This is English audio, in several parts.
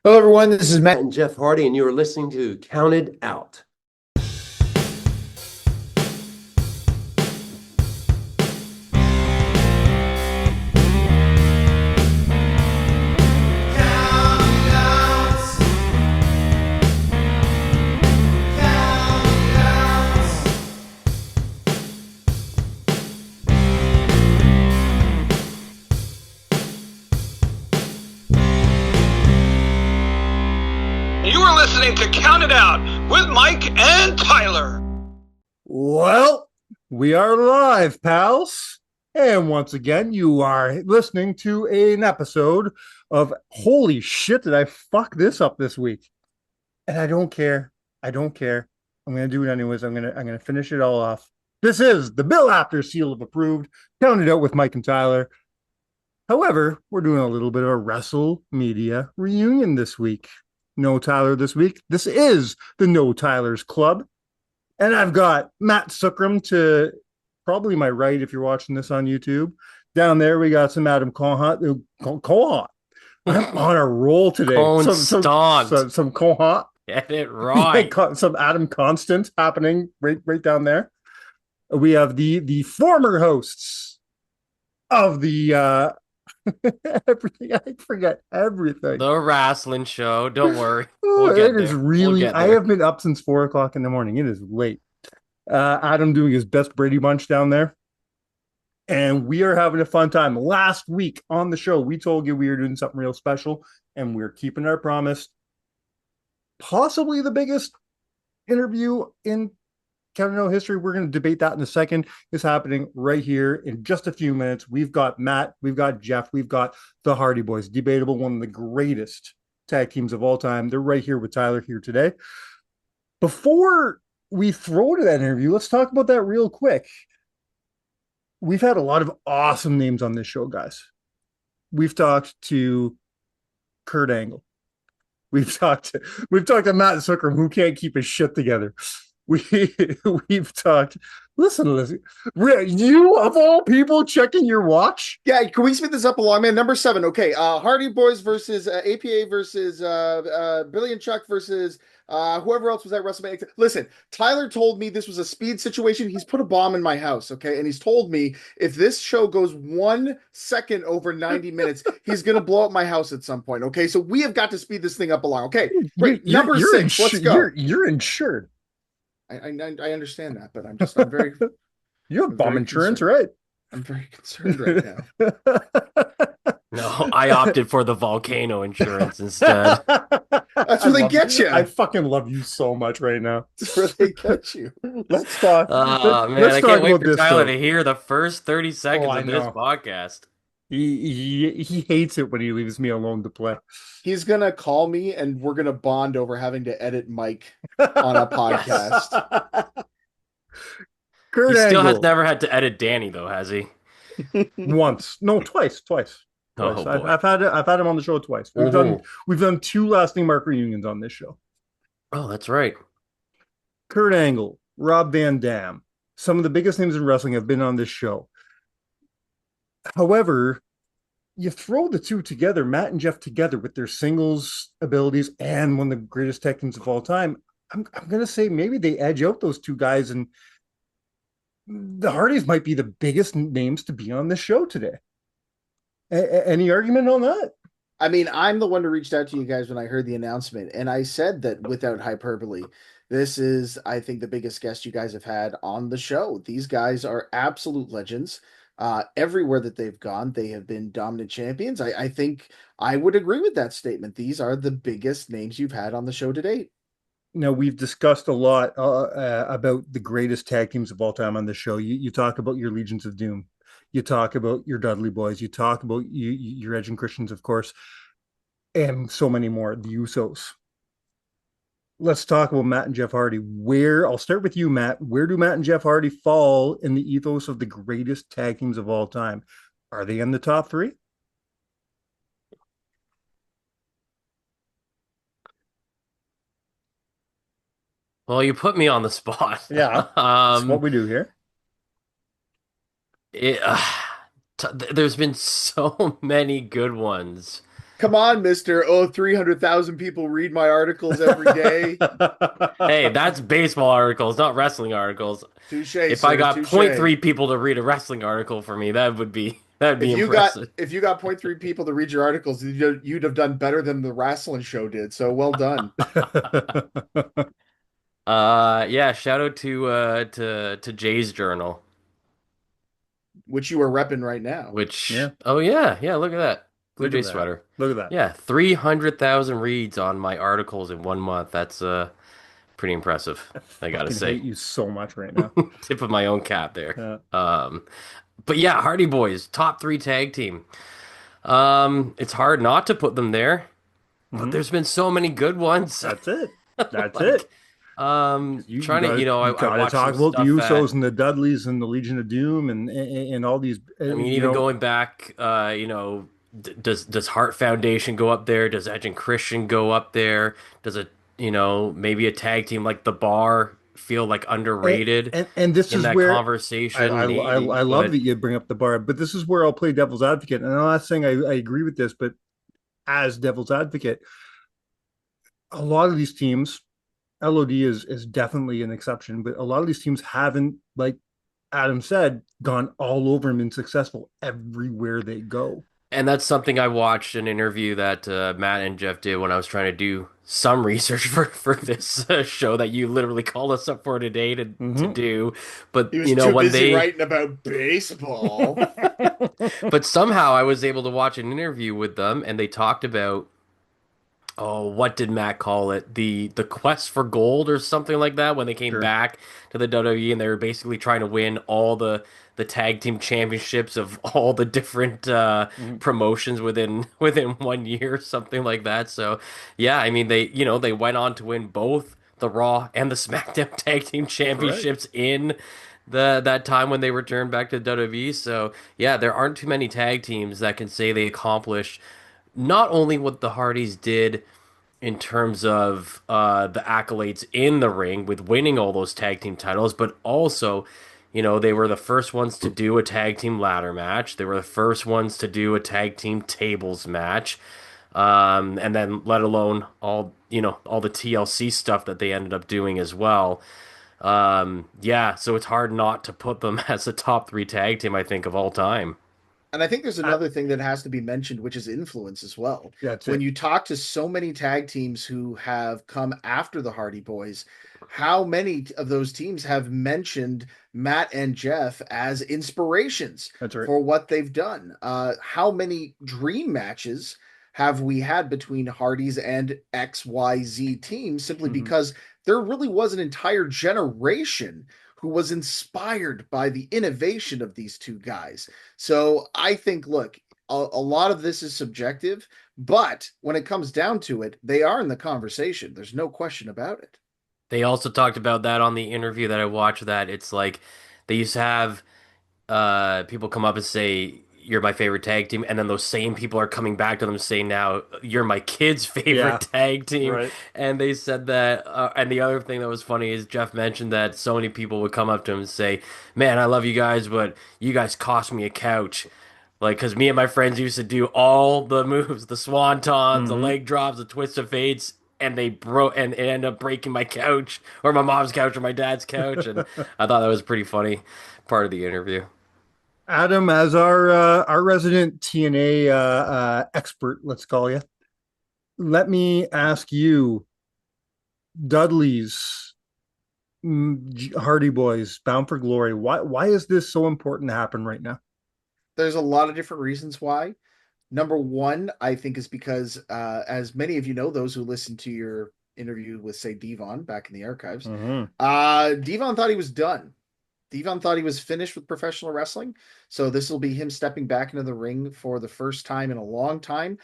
Hello, everyone. This is Matt and Jeff Hardy, and you are listening to Counted Out. You are listening to Count It Out with Mike and Tyler. Well, we are live, pals. And once again, you are listening to an episode of Holy Shit, did I fuck this up this week? And I don't care. I don't care. I'm going to do it anyways. I'm going to finish it all off. This is the Bill After Seal of Approved, Count It Out with Mike and Tyler. However, we're doing a little bit of a Wrestle Media reunion this week. No Tyler this week. This is the No Tylers Club. And I've got Matt Suckram to probably my right if you're watching this on YouTube. Down there, we got some Adam Cohant. I'm on a roll today. Some Cohant. Get it right. Some Adam Constant happening right down there. We have the former hosts of the everything. I forget everything. The wrestling show. Don't worry. It is really. I have been up since 4 o'clock in the morning. It is late. Adam doing his best Brady Bunch down there, and we are having a fun time. Last week on the show, we told you we were doing something real special, and we're keeping our promise. Possibly the biggest interview in Counting Out history. We're going to debate that in a second. It's happening right here in just a few minutes. We've got Matt, we've got Jeff, we've got the Hardy Boyz. Debatable, one of the greatest tag teams of all time. They're right here with Tyler here today. Before we throw to that interview, let's talk about that real quick. We've had a lot of awesome names on this show, guys. We've talked to Kurt Angle. We've talked to Matt Suckram, who can't keep his shit together. We've talked. Listen. You of all people checking your watch. Yeah, can we speed this up along, man? Number 7. Okay, Hardy Boyz versus APA versus Billy and Chuck versus whoever else was at WrestleMania. Listen, Tyler told me this was a speed situation. He's put a bomb in my house, okay, and he's told me if this show goes 1 second over 90 minutes, he's gonna blow up my house at some point. Okay, so we have got to speed this thing up along. Okay, great. Number 6. Let's go. You're insured. I understand that, but I'm very. You have bomb insurance, right? I'm very concerned right now. No, I opted for the volcano insurance instead. That's where they get you. I fucking love you so much right now. That's where they get you. Let's talk. Man, I can't wait for Tyler to hear the first 30 seconds of this podcast. He hates it when he leaves me alone to play. He's gonna call me and we're gonna bond over having to edit Mike on a podcast. Kurt He still Angle. has never had to edit Danny though, has he? Once. No, twice. Oh, boy. I've had him on the show twice. We've done 2 lasting mark reunions on this show. Oh, that's right. Kurt Angle, Rob Van Dam, some of the biggest names in wrestling have been on this show. However, you throw the two together, Matt and Jeff together with their singles abilities and one of the greatest tag teams of all time. I'm going to say maybe they edge out those two guys, and the Hardys might be the biggest names to be on this show today. Any argument on that? I mean, I'm the one who reached out to you guys when I heard the announcement, and I said that without hyperbole, this is, I think, the biggest guest you guys have had on the show. These guys are absolute legends. Everywhere that they've gone, they have been dominant champions. I think I would agree with that statement. These are the biggest names you've had on the show to date. Now, we've discussed a lot about the greatest tag teams of all time on the show. You talk about your Legions of Doom. You talk about your Dudley Boys. You talk about your Edge and Christians, of course, and so many more. The Usos. Let's talk about Matt and Jeff Hardy. I'll start with you, Matt. Where do Matt and Jeff Hardy fall in the ethos of the greatest tag teams of all time? Are they in the top 3? Well, you put me on the spot. Yeah, that's what we do here. There's been so many good ones Come on, Mister. Oh, 300,000 people read my articles every day. Hey, that's baseball articles, not wrestling articles. Touche, If I sir. got Touche. 0.3 people to read a wrestling article for me, that'd be impressive. If you got 0.3 people to read your articles, you'd have done better than the wrestling show did. So well done. Yeah, shout out to Jay's Journal, Which you are repping right now. which Yeah. oh yeah, look at that. Blue Look Jay at that. sweater. Look at that. Yeah, 300,000 reads on my articles in 1 month. That's pretty impressive, I gotta fucking say. hate you so much right now. Tip of my own cap there. Yeah. But yeah, Hardy Boys, top 3 tag team. It's hard not to put them there, but there's been so many good ones. That's it. That's Like, it. Trying to, I I watched talk some about the stuff Usos and the Dudleys and the Legion of Doom and all these. I mean, even going back, does Heart Foundation go up there? Does Edge and Christian go up there? Does maybe a tag team like The Bar feel like underrated and this in is that where conversation? I love that you bring up The Bar, but this is where I'll play devil's advocate. And I'm not saying I agree with this, but as devil's advocate, a lot of these teams, LOD is definitely an exception, but a lot of these teams haven't, like Adam said, gone all over and been successful everywhere they go. And that's something I watched an interview that Matt and Jeff did when I was trying to do some research for this show that you literally called us up for today to do. But he was too busy writing about baseball. But somehow I was able to watch an interview with them, and they talked about, oh, what did Matt call it? The quest for gold or something like that when they came back to the WWE, and they were basically trying to win all the tag team championships of all the different promotions within 1 year, something like that. So yeah, I mean they went on to win both the Raw and the SmackDown tag team championships in that time when they returned back to WWE. So yeah, there aren't too many tag teams that can say they accomplished not only what the Hardys did in terms of the accolades in the ring with winning all those tag team titles, but also, they were the first ones to do a tag team ladder match. They were the first ones to do a tag team tables match. And then let alone all the TLC stuff that they ended up doing as well. Yeah, so it's hard not to put them as a top 3 tag team, I think, of all time. And I think there's another thing that has to be mentioned, which is influence as well. When you talk to so many tag teams who have come after the Hardy Boys, how many of those teams have mentioned Matt and Jeff as inspirations for what they've done? How many dream matches have we had between Hardys and XYZ teams simply because there really was an entire generation who was inspired by the innovation of these two guys. So I think, look, a lot of this is subjective, but when it comes down to it, they are in the conversation. There's no question about it. They also talked about that on the interview that I watched, that it's like they used to have people come up and say, you're my favorite tag team, and then those same people are coming back to them saying now, you're my kid's favorite tag team. Right. And they said that, and the other thing that was funny is Jeff mentioned that so many people would come up to him and say, man, I love you guys, but you guys cost me a couch. Like, because me and my friends used to do all the moves, the swantons, the leg drops, the twist of fates, and they broke, and it ended up breaking my couch, or my mom's couch, or my dad's couch. And I thought that was a pretty funny part of the interview. Adam, as our resident TNA expert, let's call you, let me ask you, Dudley's Hardy Boys, Bound for Glory, why is this so important to happen right now? There's a lot of different reasons why. Number one, I think, is because, as many of you know, those who listened to your interview with, say, Devon back in the archives, Devon thought he was done. Devon thought he was finished with professional wrestling. So this will be him stepping back into the ring for the first time in a long time,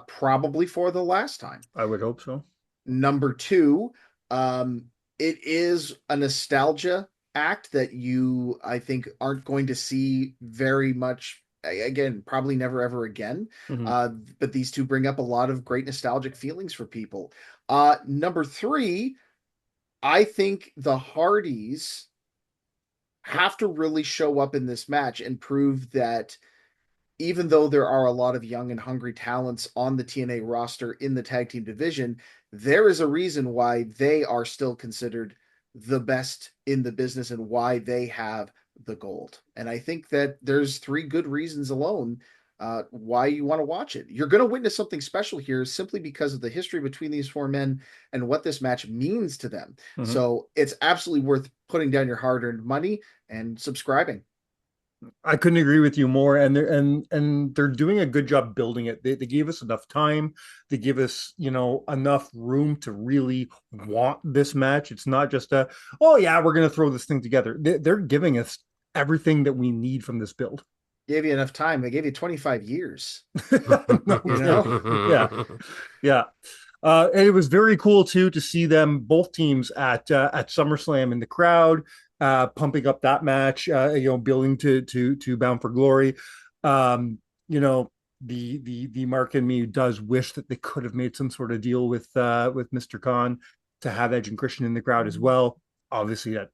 probably for the last time. I would hope so. Number two, it is a nostalgia act that you, I think, aren't going to see very much again, probably never ever again. But these two bring up a lot of great nostalgic feelings for people. Number three, I think the Hardys have to really show up in this match and prove that even though there are a lot of young and hungry talents on the TNA roster in the tag team division, there is a reason why they are still considered the best in the business and why they have the gold. And I think that there's three good reasons alone why you want to watch it. You're going to witness something special here simply because of the history between these four men and what this match means to them. Mm-hmm. So it's absolutely worth putting down your hard-earned money and subscribing. I couldn't agree with you more, and they're doing a good job building it. They gave us enough time. They give us, enough room to really want this match. It's not just oh yeah, we're going to throw this thing together. They're giving us everything that we need from this build. Gave you enough time. They gave you 25 years. Yeah. And it was very cool too to see them, both teams, at SummerSlam in the crowd, pumping up that match, building to Bound for Glory. The Mark in me does wish that they could have made some sort of deal with Mr. Khan to have Edge and Christian in the crowd as well. Obviously that,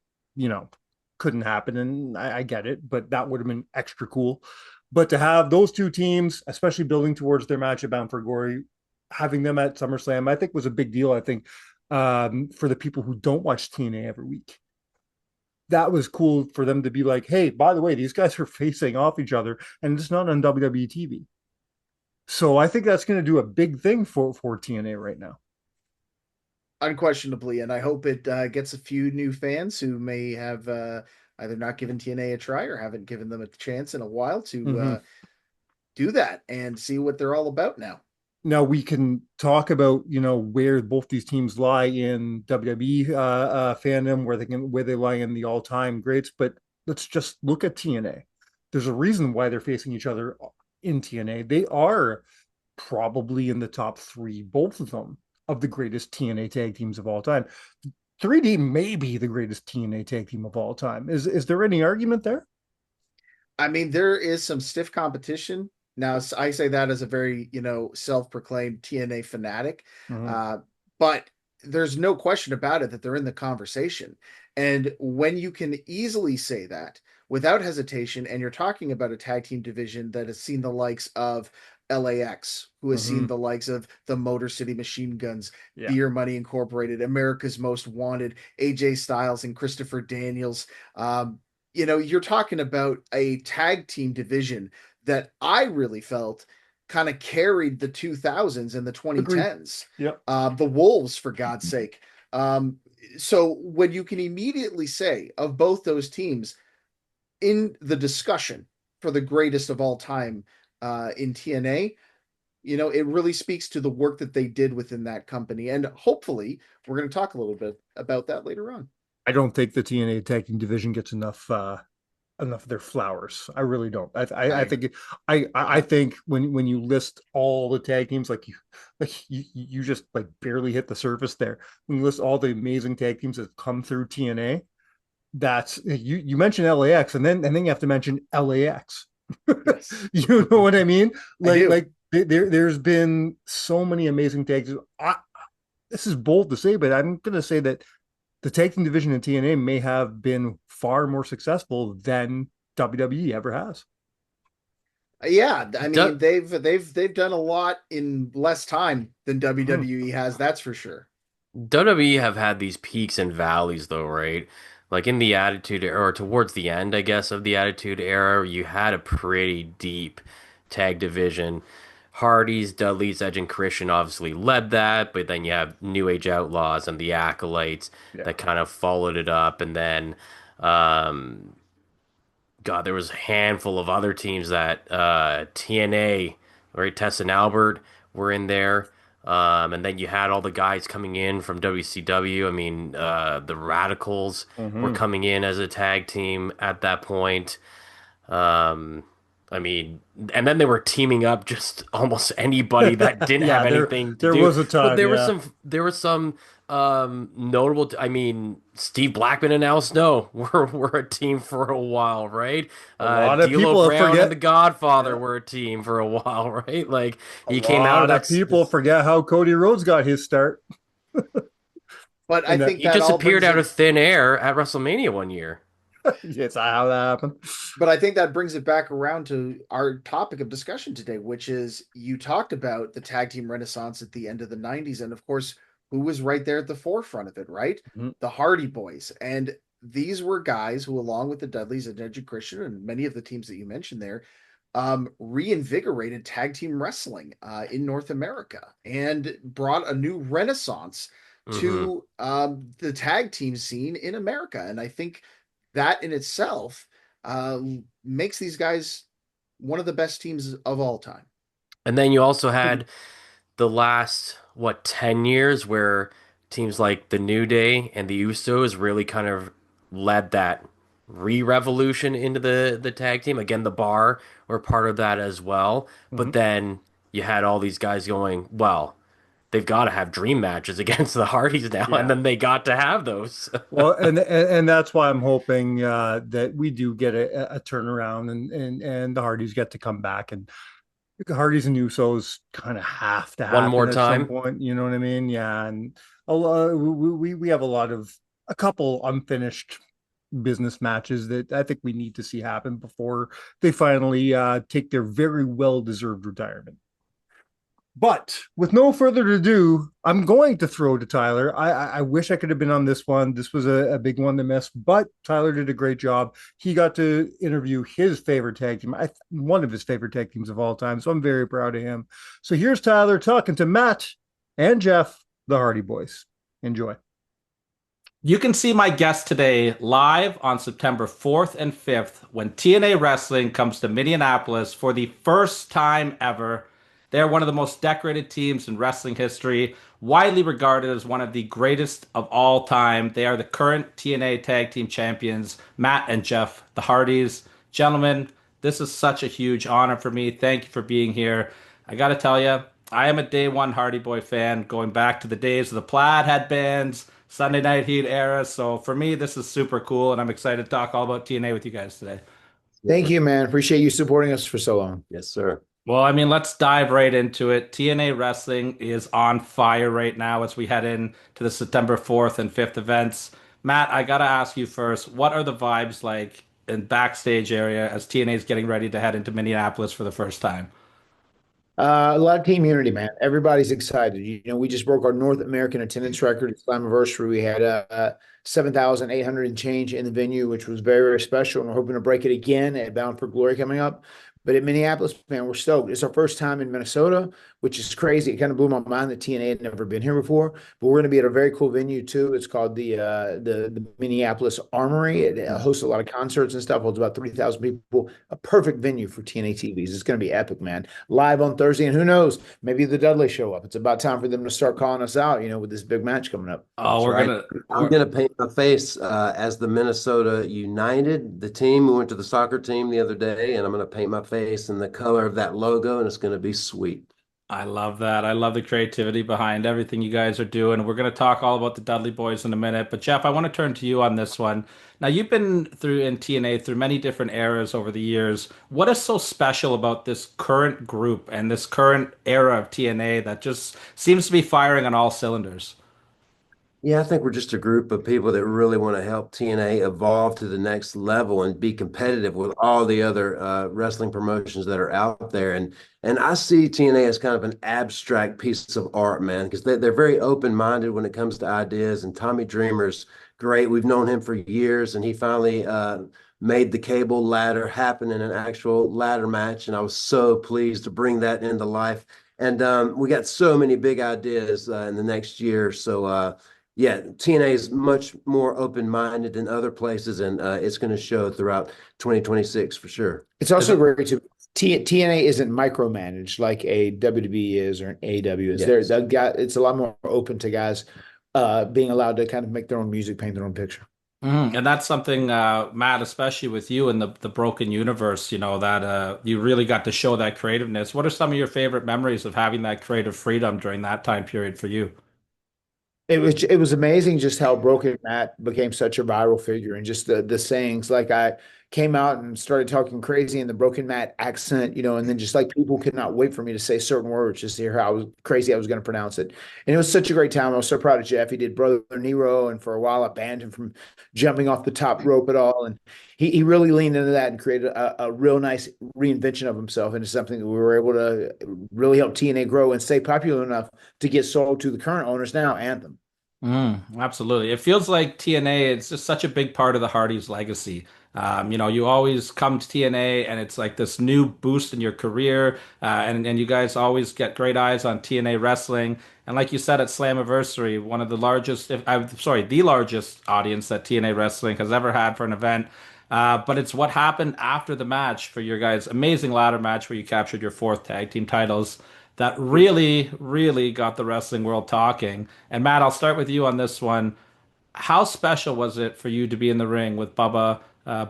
couldn't happen, and I get it, but that would have been extra cool. But to have those two teams, especially building towards their match at Bound for Glory, having them at SummerSlam, I think was a big deal. I think for the people who don't watch TNA every week, that was cool for them to be like, hey, by the way, these guys are facing off each other, and it's not on WWE TV. So I think that's going to do a big thing for TNA right now. Unquestionably, and I hope it gets a few new fans who may have either not given TNA a try or haven't given them a chance in a while to do that and see what they're all about now. Now we can talk about where both these teams lie in WWE fandom, where they lie in the all-time greats, but let's just look at TNA. There's a reason why they're facing each other in TNA. They are probably in the top three, both of them, of the greatest TNA tag teams of all time. 3D may be the greatest TNA tag team of all time. Is there any argument there? I mean, there is some stiff competition. Now, I say that as a very, self-proclaimed TNA fanatic, but there's no question about it that they're in the conversation. And when you can easily say that without hesitation, and you're talking about a tag team division that has seen the likes of LAX, who has seen the likes of the Motor City Machine Guns, Beer Money Incorporated, America's Most Wanted, AJ Styles and Christopher Daniels. You're talking about a tag team division that I really felt kind of carried the 2000s and the 2010s. The Wolves, for God's sake. So when you can immediately say of both those teams in the discussion for the greatest of all time in TNA, it really speaks to the work that they did within that company. And hopefully we're going to talk a little bit about that later on. I don't think the TNA tag team division gets enough of their flowers. I really don't. I think when you list all the tag teams, you just barely hit the surface there. When you list all the amazing tag teams that come through TNA, that's you mentioned LAX, and then you have to mention LAX. Yes. You know what I mean? There's been so many amazing tag teams. This is bold to say, but I'm going to say that the tag team division in TNA may have been far more successful than WWE ever has. Yeah, I mean they've done a lot in less time than WWE has. That's for sure. WWE have had these peaks and valleys, though, right? Like in the Attitude Era, or towards the end, I guess, of the Attitude Era, you had a pretty deep tag division. Hardy's, Dudley's, Edge, and Christian obviously led that, but then you have New Age Outlaws and the Acolytes that kind of followed it up, and then, there was a handful of other teams that TNA, right? Tess and Albert were in there. And then you had all the guys coming in from WCW. I mean, the Radicals were coming in as a tag team at that point. I mean, and then they were teaming up just almost anybody that didn't have anything to do. There was a time, but there were some notable. I mean, Steve Blackman and Al Snow were a team for a while, right? A lot of people forget, and the Godfather were a team for a while, right? Like he came out of that. People forget how Cody Rhodes got his start. But I think he just appeared out of thin air at WrestleMania one year. Yes, how that happened. But I think that brings it back around to our topic of discussion today, which is you talked about the tag team renaissance at the end of the 90s. And of course, who was right there at the forefront of it, right? Mm-hmm. The Hardy Boys. And these were guys who, along with the Dudleys and Edge and Christian and many of the teams that you mentioned there, reinvigorated tag team wrestling in North America and brought a new renaissance to the tag team scene in America. And I think that in itself makes these guys one of the best teams of all time. And then you also had the last, 10 years where teams like the New Day and the Usos really kind of led that re-revolution into the tag team. Again, the Bar were part of that as well. But then you had all these guys going, well, they've got to have dream matches against the Hardys now, and then they got to have those. Well, and that's why I'm hoping that we do get a turnaround, and the Hardys get to come back, and the Hardys and Usos kind of have to happen one more at time. some point. You know what I mean? Yeah, and we have a couple unfinished business matches that I think we need to see happen before they finally take their very well-deserved retirement. But with no further ado, I'm going to throw to Tyler. I wish I could have been on this one. This was a big one to miss, but Tyler did a great job. He got to interview his favorite tag team, one of his favorite tag teams of all time. So I'm very proud of him. So here's Tyler talking to Matt and Jeff, the Hardy Boys. Enjoy. You can see my guest today live on September 4th and 5th when TNA Wrestling comes to Minneapolis for the first time ever. They're one of the most decorated teams in wrestling history, widely regarded as one of the greatest of all time. They are the current TNA Tag Team Champions, Matt and Jeff, the Hardys. Gentlemen, this is such a huge honor for me. Thank you for being here. I got to tell you, I am a day one Hardy Boy fan, going back to the days of the plaid headbands, Sunday Night Heat era. So for me, this is super cool, and I'm excited to talk all about TNA with you guys today. Thank you, man. Appreciate you supporting us for so long. Yes, sir. Well, I mean, let's dive right into it. TNA Wrestling is on fire right now as we head into the September 4th and 5th events. Matt, I got to ask you first, what are the vibes like in backstage area as TNA is getting ready to head into Minneapolis for the first time? A lot of team unity, man. Everybody's excited. We just broke our North American attendance record at Slammiversary. We had 7,800 and change in the venue, which was very, very special. And we're hoping to break it again at Bound for Glory coming up. But at Minneapolis, man, we're stoked. It's our first time in Minnesota, which is crazy. It kind of blew my mind that TNA had never been here before. But we're going to be at a very cool venue too. It's called the Minneapolis Armory. It hosts a lot of concerts and stuff. Holds about 3,000 people. A perfect venue for TNA TVs. It's going to be epic, man. Live on Thursday, and who knows? Maybe the Dudleys show up. It's about time for them to start calling us out. With this big match coming up. Oh, I'm gonna paint my face as the Minnesota United, the team. We went to the soccer team the other day, and I'm gonna paint my face in the color of that logo, and it's going to be sweet. I love that. I love the creativity behind everything you guys are doing. We're going to talk all about the Dudley Boys in a minute, but Jeff, I want to turn to you on this one. Now, you've been through in TNA through many different eras over the years. What is so special about this current group and this current era of TNA that just seems to be firing on all cylinders? Yeah, I think we're just a group of people that really want to help TNA evolve to the next level and be competitive with all the other wrestling promotions that are out there. And I see TNA as kind of an abstract piece of art, man, because they're very open-minded when it comes to ideas. And Tommy Dreamer's great. We've known him for years, and he finally made the cable ladder happen in an actual ladder match. And I was so pleased to bring that into life. And we got so many big ideas in the next year. So, yeah, TNA is much more open-minded than other places, and it's going to show throughout 2026 for sure. It's also great to TNA isn't micromanaged like a WWE is or an AEW is. Yes. It's a lot more open to guys being allowed to kind of make their own music, paint their own picture. And that's something, Matt, especially with you in the Broken Universe, that you really got to show that creativeness. What are some of your favorite memories of having that creative freedom during that time period for you? It was amazing just how Broken Matt became such a viral figure, and just the sayings like I came out and started talking crazy in the broken Matt accent, and then just like people could not wait for me to say certain words just to hear how crazy I was going to pronounce it. And it was such a great time. I was so proud of Jeff. He did Brother Nero, and for a while I banned him from jumping off the top rope at all. And he really leaned into that and created a real nice reinvention of himself into something that we were able to really help TNA grow and stay popular enough to get sold to the current owners now, Anthem. Absolutely. It feels like TNA, it's just such a big part of the Hardys' legacy. You always come to TNA and it's like this new boost in your career. And you guys always get great eyes on TNA wrestling. And like you said at Slammiversary, one of the largest, the largest audience that TNA wrestling has ever had for an event. But it's what happened after the match for your guys' amazing ladder match where you captured your fourth tag team titles that really, really got the wrestling world talking. And Matt, I'll start with you on this one. How special was it for you to be in the ring with Bubba,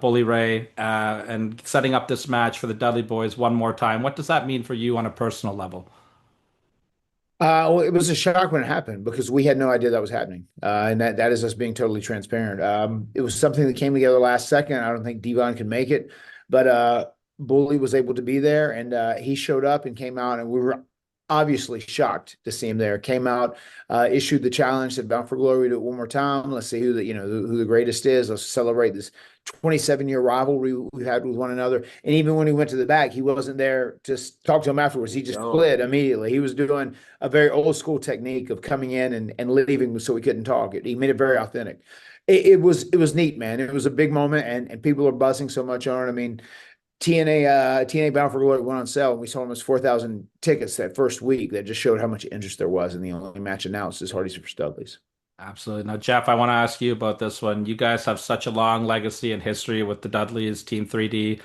Bully Ray, and setting up this match for the Dudley Boys one more time? What does that mean for you on a personal level? Well, it was a shock when it happened because we had no idea that was happening. And that is us being totally transparent. It was something that came together last second. I don't think Devon could make it, but Bully was able to be there, and he showed up and came out, and we were obviously shocked to see him there. Came out, issued the challenge, said Bound for Glory, do it one more time. Let's see who the greatest is. Let's celebrate this 27-year rivalry we had with one another. And even when he went to the back, he wasn't there to talk to him afterwards. He just fled immediately. He was doing a very old school technique of coming in and leaving so we couldn't talk. He made it very authentic. It was neat, man. It was a big moment, and people are buzzing so much on it. I mean, TNA Bound for Glory went on sale, and we sold almost 4,000 tickets that first week. That just showed how much interest there was in the only match announced as Hardy's vs. Dudley's. Absolutely. Now, Jeff, I want to ask you about this one. You guys have such a long legacy and history with the Dudleys, Team 3D.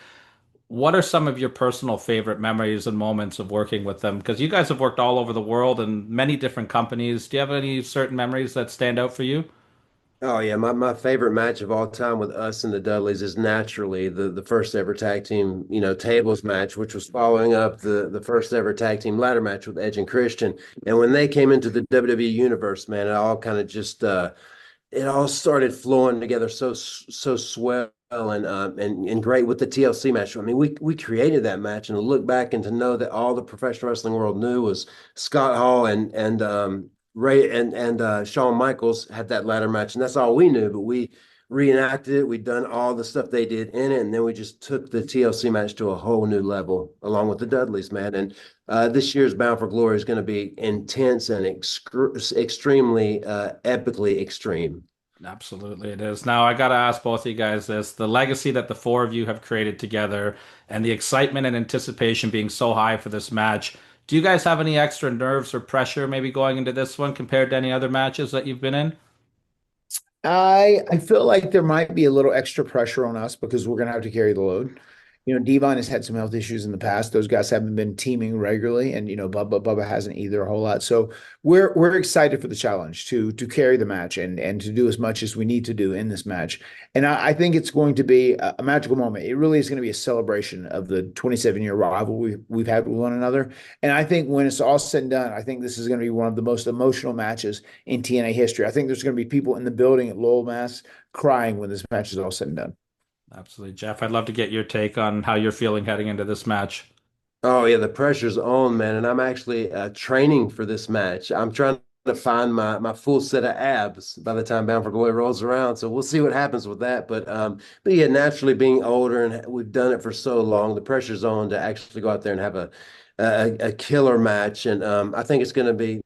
What are some of your personal favorite memories and moments of working with them? Because you guys have worked all over the world and many different companies. Do you have any certain memories that stand out for you? Oh yeah, my favorite match of all time with us and the Dudleys is naturally the first ever tag team, tables match, which was following up the first ever tag team ladder match with Edge and Christian. And when they came into the WWE universe, man, it all kind of just it all started flowing together so swell and great with the TLC match. I mean, we created that match, and to look back and to know that all the professional wrestling world knew was Scott Hall and Ray and Shawn Michaels had that ladder match, and that's all we knew. But we reenacted it. We'd done all the stuff they did in it, and then we just took the TLC match to a whole new level, along with the Dudleys, man. And this year's Bound for Glory is going to be intense and extremely epically extreme. Absolutely, it is. Now, I got to ask both of you guys this. The legacy that the four of you have created together and the excitement and anticipation being so high for this match. Do you guys have any extra nerves or pressure maybe going into this one compared to any other matches that you've been in? I feel like there might be a little extra pressure on us because we're going to have to carry the load. Devon has had some health issues in the past. Those guys haven't been teaming regularly, and Bubba hasn't either a whole lot. So we're excited for the challenge to carry the match and to do as much as we need to do in this match. And I think it's going to be a magical moment. It really is going to be a celebration of the 27-year rivalry we've had with one another. And I think when it's all said and done, I think this is going to be one of the most emotional matches in TNA history. I think there's going to be people in the building at Lowell, Mass, crying when this match is all said and done. Absolutely. Jeff, I'd love to get your take on how you're feeling heading into this match. Oh yeah, the pressure's on, man, and I'm actually training for this match. I'm trying to find my full set of abs by the time Bound for Glory rolls around. So we'll see what happens with that. But yeah, naturally being older and we've done it for so long, the pressure's on to actually go out there and have a killer match. And I think it's going to be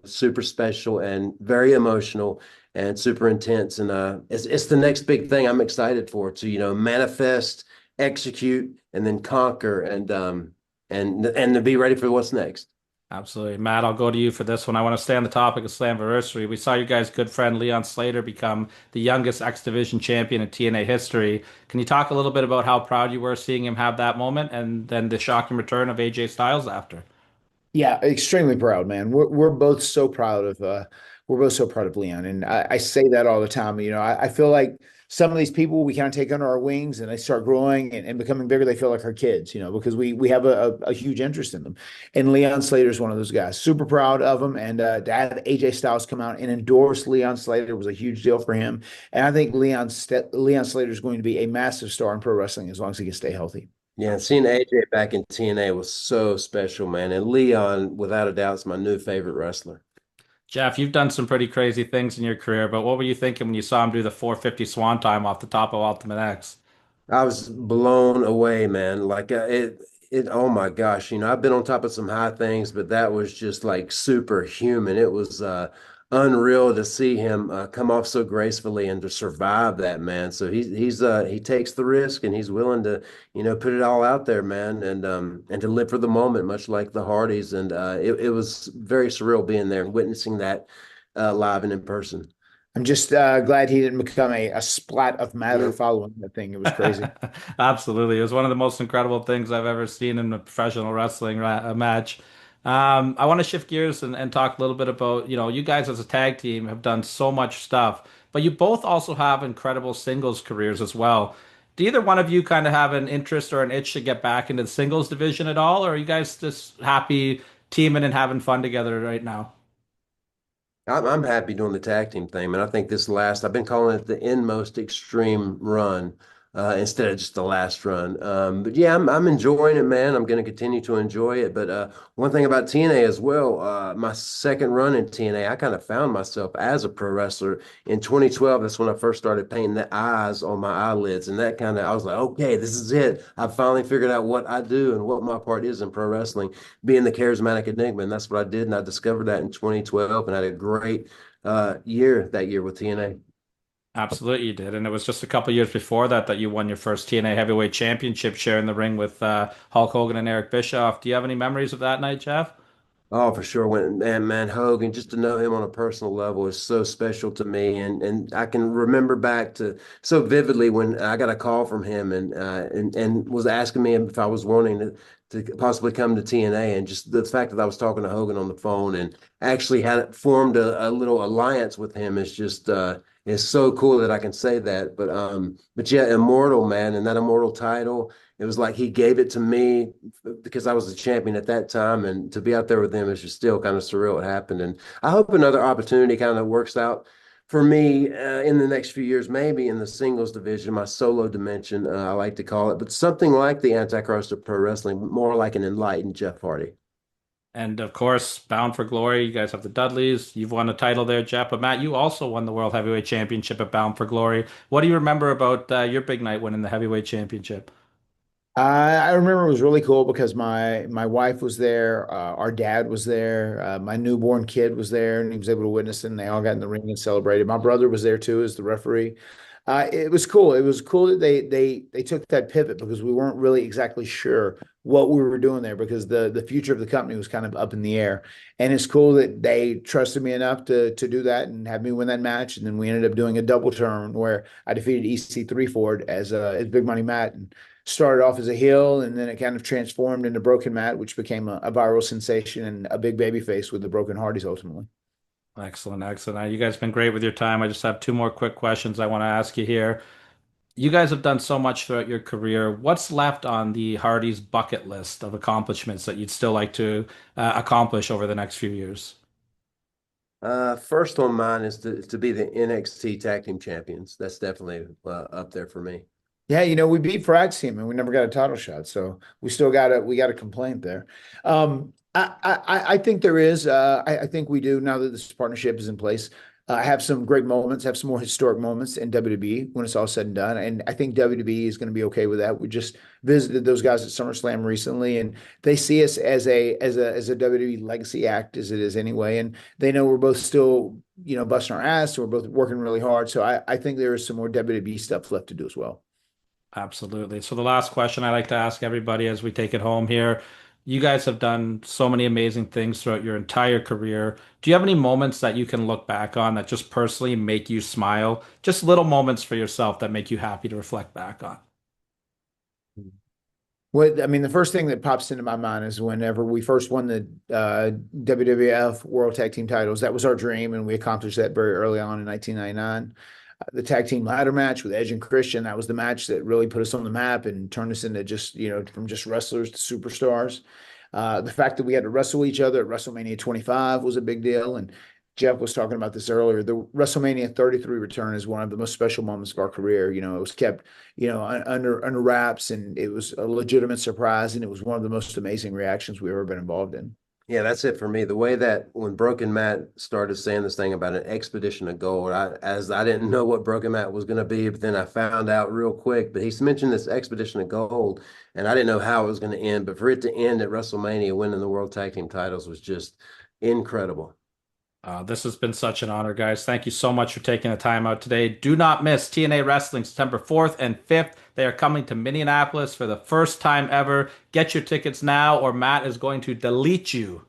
super special and very emotional and super intense. And it's the next big thing I'm excited for, to manifest, execute, and then conquer and to be ready for what's next. Absolutely. Matt, I'll go to you for this one. I want to stay on the topic of Slammiversary. We saw your guys' good friend Leon Slater become the youngest X Division champion in TNA history. Can you talk a little bit about how proud you were seeing him have that moment and then the shocking return of AJ Styles after? Yeah, extremely proud, man. We're both so proud of Leon, and I say that all the time. I feel like some of these people we kind of take under our wings and they start growing and becoming bigger. They feel like our kids, because we have a huge interest in them. And Leon Slater is one of those guys. Super proud of him. And to have AJ Styles come out and endorse Leon Slater was a huge deal for him. And I think Leon Slater is going to be a massive star in pro wrestling as long as he can stay healthy. Yeah, seeing AJ back in TNA was so special, man. And Leon, without a doubt, is my new favorite wrestler. Jeff, you've done some pretty crazy things in your career, but what were you thinking when you saw him do the 450 Swanton off the top of Ultimate X? I was blown away, man. Like oh my gosh, I've been on top of some high things, but that was just like superhuman. It was unreal to see him come off so gracefully and to survive that, man. So he takes the risk and he's willing to, put it all out there, man, and to live for the moment, much like the Hardys. And it was very surreal being there and witnessing that live and in person. I'm just glad he didn't become a splat of matter following that thing. It was crazy. Absolutely. It was one of the most incredible things I've ever seen in a professional wrestling match. I want to shift gears and talk a little bit about, you guys as a tag team have done so much stuff, but you both also have incredible singles careers as well. Do either one of you kind of have an interest or an itch to get back into the singles division at all, or are you guys just happy teaming and having fun together right now? I'm happy doing the tag team thing, man. I think I've been calling it the inmost extreme run instead of just the last run. But yeah, I'm enjoying it, man. I'm going to continue to enjoy it. But one thing about TNA as well, my second run in TNA, I kind of found myself as a pro wrestler in 2012. That's when I first started painting the eyes on my eyelids. And I was like, okay, this is it. I finally figured out what I do and what my part is in pro wrestling, being the charismatic enigma. And that's what I did. And I discovered that in 2012 and I had a great year that year with TNA. Absolutely, you did. And it was just a couple years before that you won your first TNA Heavyweight Championship, sharing the ring with Hulk Hogan and Eric Bischoff. Do you have any memories of that night, Jeff? Oh, for sure. Man, Hogan, just to know him on a personal level is so special to me. And I can remember back to so vividly when I got a call from him and was asking me if I was wanting to possibly come to TNA. And just the fact that I was talking to Hogan on the phone and actually had formed a little alliance with him is just is so cool that I can say that. But yeah, Immortal, man, and that Immortal title, it was like he gave it to me because I was the champion at that time, and to be out there with him is just still kind of surreal. It happened, and I hope another opportunity kind of works out for me in the next few years, maybe in the singles division, my solo dimension, I like to call it, but something like the Antichrist of pro wrestling, more like an enlightened Jeff Hardy. And of course, Bound for Glory, you guys have the Dudleys. You've won a title there, Jeff. But Matt, you also won the World Heavyweight Championship at Bound for Glory. What do you remember about your big night winning the Heavyweight Championship? I remember it was really cool because my wife was there, our dad was there, my newborn kid was there, and he was able to witness it. And they all got in the ring and celebrated. My brother was there too as the referee. It was cool. It was cool that they took that pivot because we weren't really exactly sure what we were doing there because the future of the company was kind of up in the air. And it's cool that they trusted me enough to do that and have me win that match. And then we ended up doing a double turn where I defeated EC3 Ford as Big Money Matt and started off as a heel, and then it kind of transformed into Broken Matt, which became a viral sensation and a big baby face with the Broken Hardys ultimately. Excellent, excellent. You guys have been great with your time. I just have two more quick questions I want to ask you here. You guys have done so much throughout your career. What's left on the Hardys bucket list of accomplishments that you'd still like to accomplish over the next few years? First on mine is to be the NXT Tag Team Champions. That's definitely up there for me. Yeah, we beat Frag's team and we never got a title shot, so we got a complaint there. I think there is. I think we do now that this partnership is in place. Have some great moments, have some more historic moments in WWE when it's all said and done. And I think WWE is going to be okay with that. We just visited those guys at SummerSlam recently, and they see us as a WWE legacy act as it is anyway. And they know we're both still, busting our ass. So we're both working really hard. So I think there is some more WWE stuff left to do as well. Absolutely. So the last question I like to ask everybody as we take it home here, you guys have done so many amazing things throughout your entire career. Do you have any moments that you can look back on that just personally make you smile? Just little moments for yourself that make you happy to reflect back on? Well, I mean, the first thing that pops into my mind is whenever we first won the WWF World Tag Team titles. That was our dream, and we accomplished that very early on in 1999. the tag team ladder match with Edge and Christian. That was the match that really put us on the map and turned us into just, from just wrestlers to superstars. The fact that we had to wrestle each other at WrestleMania 25 was a big deal. And Jeff was talking about this earlier. The WrestleMania 33 return is one of the most special moments of our career. It was kept, under wraps, and it was a legitimate surprise, and it was one of the most amazing reactions we've ever been involved in. Yeah, that's it for me. The way that when Broken Matt started saying this thing about an expedition of gold, I didn't know what Broken Matt was going to be, but then I found out real quick. But he's mentioned this expedition of gold, and I didn't know how it was going to end. But for it to end at WrestleMania, winning the World Tag Team titles was just incredible. This has been such an honor, guys. Thank you so much for taking the time out today. Do not miss TNA Wrestling September 4th and 5th. They are coming to Minneapolis for the first time ever. Get your tickets now, or Matt is going to delete you.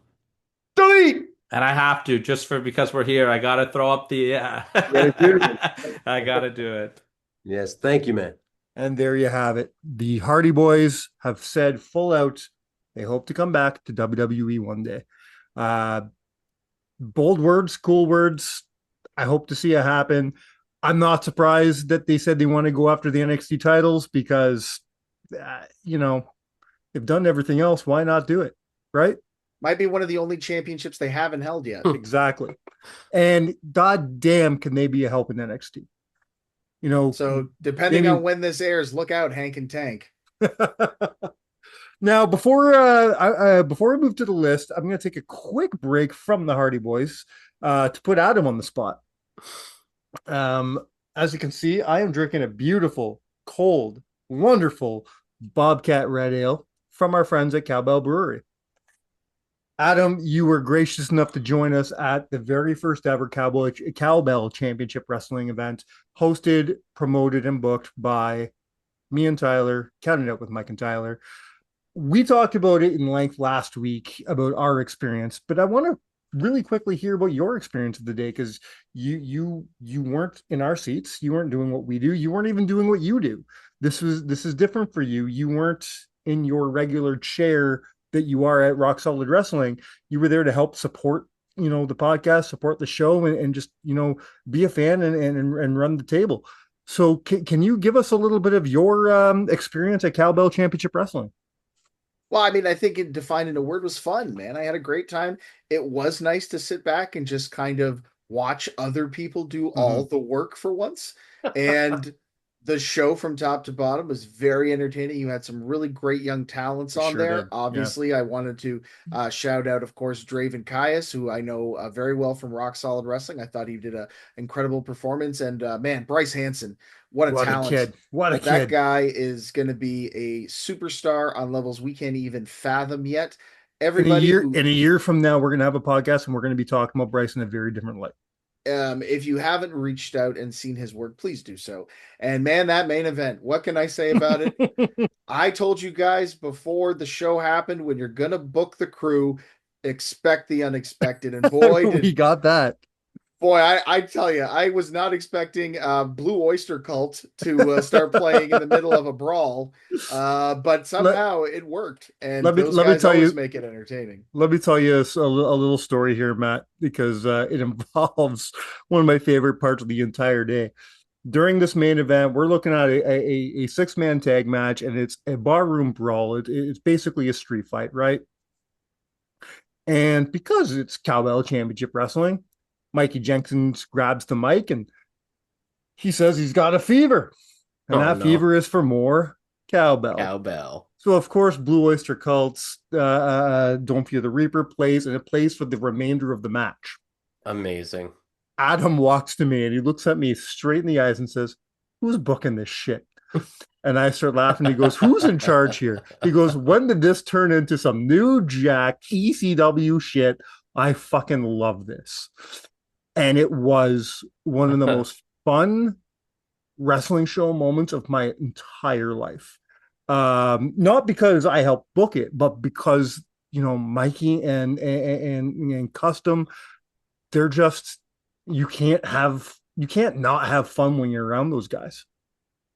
Delete! And I have to, because we're here. I got to throw up the... I got to do it. Yes, thank you, man. And there you have it. The Hardy Boys have said full out they hope to come back to WWE one day. Bold words, cool words. I hope to see it happen. I'm not surprised that they said they want to go after the NXT titles because, they've done everything else. Why not do it? Right? Might be one of the only championships they haven't held yet. Exactly. And goddamn, can they be a help in NXT? So depending on when this airs, look out, Hank and Tank. Now, before I move to the list, I'm going to take a quick break from the Hardy Boys to put Adam on the spot. As you can see, I am drinking a beautiful, cold, wonderful Bobcat Red Ale from our friends at Cowbell Brewery. Adam, you were gracious enough to join us at the very first ever Cowbell Championship Wrestling event, hosted, promoted, and booked by me and Tyler, Counting Out with Mike and Tyler. We talked about it in length last week about our experience, but I want to really quickly hear about your experience of the day, because you weren't in our seats. You weren't doing what we do. You weren't even doing what you do. This is different for you. You weren't in your regular chair that you are at Rock Solid Wrestling. You were there to help support, the podcast, support the show, and just, be a fan and run the table. So can you give us a little bit of your experience at Cowbell Championship Wrestling? Well, I mean, I think it defined in a word was fun, man. I had a great time. It was nice to sit back and just kind of watch other people do all the work for once. And the show from top to bottom was very entertaining. You had some really great young talents on there. Obviously, yeah. I wanted to shout out, of course, Draven Caius, who I know very well from Rock Solid Wrestling. I thought he did an incredible performance. And man, Bryce Hanson. What a talent. Kid. What a kid. That guy is going to be a superstar on levels we can't even fathom yet. Everybody in a year from now, we're going to have a podcast and we're going to be talking about Bryce in a very different light. If you haven't reached out and seen his work, please do so. And man, that main event, what can I say about it? I told you guys before the show happened, when you're going to book the crew, expect the unexpected. And boy, we got that. Boy, I tell you, I was not expecting Blue Oyster Cult to start playing in the middle of a brawl, but somehow it worked. And let me tell you, make it entertaining. Let me tell you a little story here, Matt, because it involves one of my favorite parts of the entire day. During this main event, we're looking at a 6-man tag match, and it's a barroom brawl. It's basically a street fight, right? And because it's Cowbell Championship Wrestling, Mikey Jenkins grabs the mic and he says he's got a fever. And fever is for more cowbell. So, of course, Blue Oyster Cult's Don't Fear the Reaper plays, and it plays for the remainder of the match. Amazing. Adam walks to me and he looks at me straight in the eyes and says, "Who's booking this shit?" And I start laughing. He goes, "Who's in charge here?" He goes, "When did this turn into some new jack ECW shit? I fucking love this." And it was one of the most fun wrestling show moments of my entire life. Not because I helped book it, but because, Mikey and Custom, they're just, you can't not have fun when you're around those guys.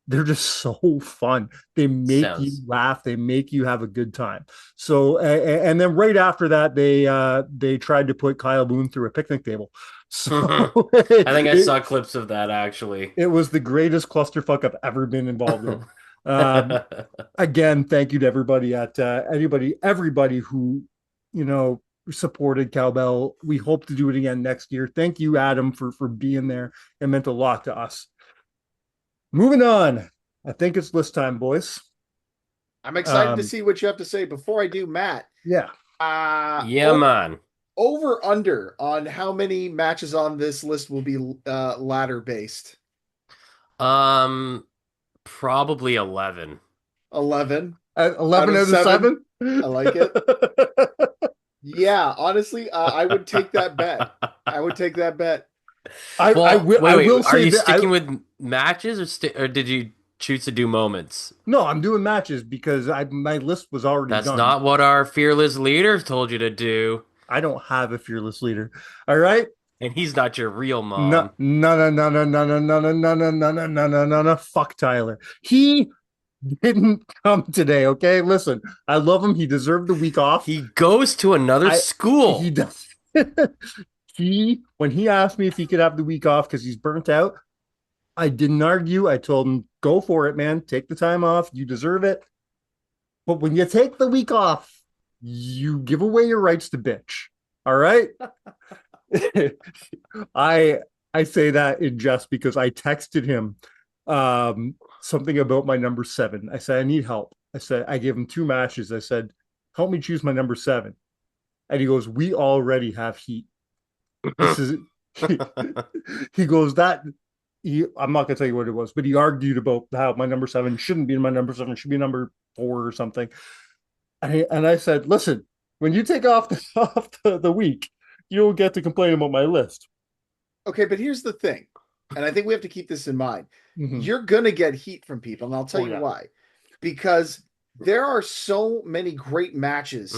They're just so fun. They make you laugh. They make you have a good time. So, and then right after that, they tried to put Kyle Boone through a picnic table. So I think I saw clips of that actually. It was the greatest clusterfuck I've ever been involved in. Again, thank you to everybody at everybody who, supported Cowbell. We hope to do it again next year. Thank you, Adam, for being there. It meant a lot to us. Moving on. I think it's list time, boys. I'm excited to see what you have to say. Before I do, Matt. Yeah. Man. Over under on how many matches on this list will be ladder based? Probably 11. 11. 11 out of 7? I like it. Yeah, honestly, I would take that bet. I would take that bet. I will say, are you sticking with matches or did you choose to do moments? No, I'm doing matches because my list was already done. That's not what our fearless leader told you to do. I don't have a fearless leader. All right. And he's not your real mom. No. Fuck Tyler. He didn't come today. Okay. Listen, I love him. He deserved the week off. He goes to another school. He does. When he asked me if he could have the week off because he's burnt out, I didn't argue. I told him, go for it, man. Take the time off. You deserve it. But when you take the week off, you give away your rights to bitch. All right. I say that in jest because I texted him something about my number 7. I said, I need help. I gave him 2 matches. I said, help me choose my number 7. And he goes, we already have heat. He goes, I'm not gonna tell you what it was, but he argued about how my number 7 shouldn't be my number 7, should be number 4 or something. And I said, listen, when you take off the week, you'll get to complain about my list. Okay, but here's the thing, and I think we have to keep this in mind. Mm-hmm. You're going to get heat from people, and I'll tell you why. Because there are so many great matches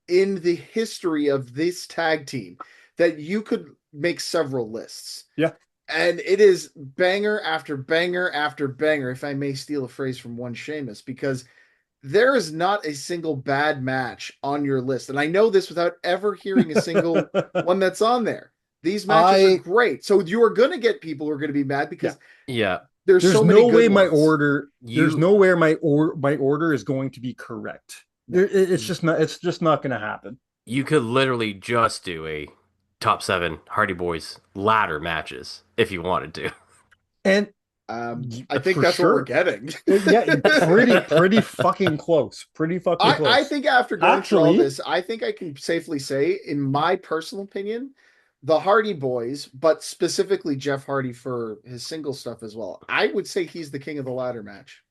in the history of this tag team that you could make several lists. Yeah. And it is banger after banger after banger, if I may steal a phrase from one Sheamus, because there is not a single bad match on your list. And I know this without ever hearing a single one that's on there. These matches are great. So you are going to get people who are going to be mad because there's so many no way good my ones. Order. There's no way my order is going to be correct. It's just not going to happen. You could literally just do a top 7 Hardy Boyz ladder matches if you wanted to. And I think that's what we're getting. pretty fucking close. Pretty fucking close. I think after going through all this, I think I can safely say, in my personal opinion, the Hardy Boyz, but specifically Jeff Hardy for his single stuff as well, I would say he's the king of the ladder match.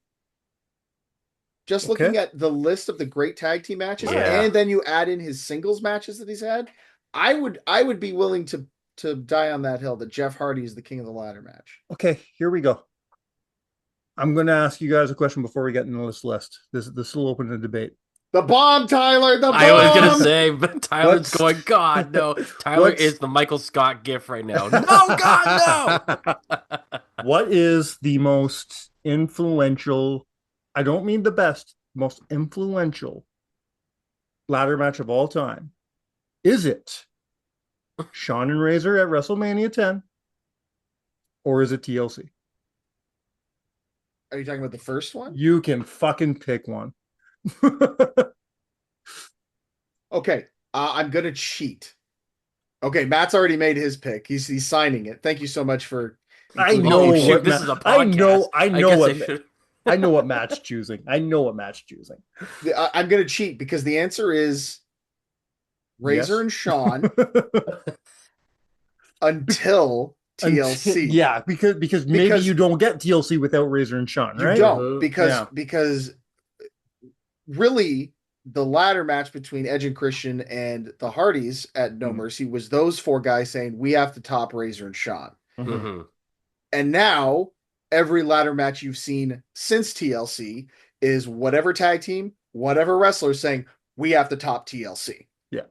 Just looking at the list of the great tag team matches, and then you add in his singles matches that he's had, I would be willing to die on that hill that Jeff Hardy is the king of the ladder match. Okay, here we go. I'm going to ask you guys a question before we get into this list. This will open the debate. The bomb, Tyler. The bomb. I was going to say, but Tyler's going, God, no. Tyler is the Michael Scott gif right now. No, God, no. What is the most influential, I don't mean the best, most influential ladder match of all time? Is it Shawn and Razor at WrestleMania 10? Or is it TLC? Are you talking about the first one? You can fucking pick one. Okay, I'm gonna cheat. Okay, Matt's already made his pick. He's signing it. Thank you so much for. I know what this is a podcast. I know what Matt's choosing. I'm gonna cheat because the answer is Razor and Shawn until TLC. Because maybe you don't get TLC without Razor and Shawn, right? You don't because really the ladder match between Edge and Christian and the Hardys at No Mercy was those 4 guys saying we have to top Razor and Shawn. Mm-hmm. And now every ladder match you've seen since TLC is whatever tag team, whatever wrestler saying we have to top TLC. Yeah.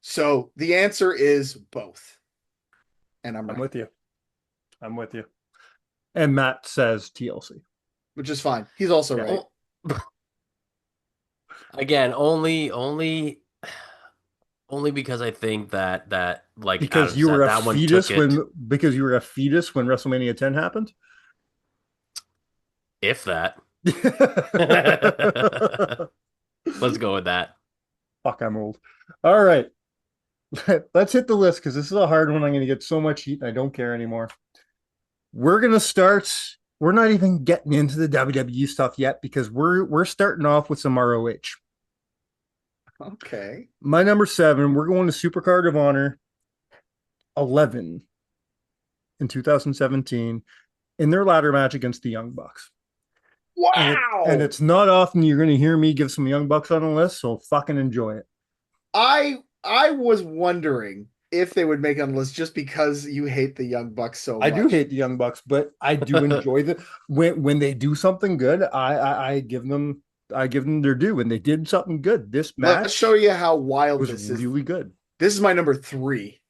So the answer is both. And I'm with you. And Matt says TLC. Which is fine. He's also right. Again, only Only because I think that like because Adam you said, were a that one fetus took it. because you were a fetus when WrestleMania 10 happened. If that. Let's go with that. Fuck, I'm old. All right. Let's hit the list because this is a hard one. I'm going to get so much heat and I don't care anymore. We're going to start. We're not even getting into the WWE stuff yet because we're starting off with some ROH. Okay. My number 7, we're going to Supercard of Honor 11 in 2017 in their ladder match against the Young Bucks. Wow. And it's not often you're going to hear me give some Young Bucks on a list, so fucking enjoy it. I was wondering if they would make it on the list just because you hate the Young Bucks so much. I do hate the Young Bucks, but I do enjoy the when they do something good. I give them their due, and they did something good. This match, let's show you how wild was this is. really good. This is my number 3.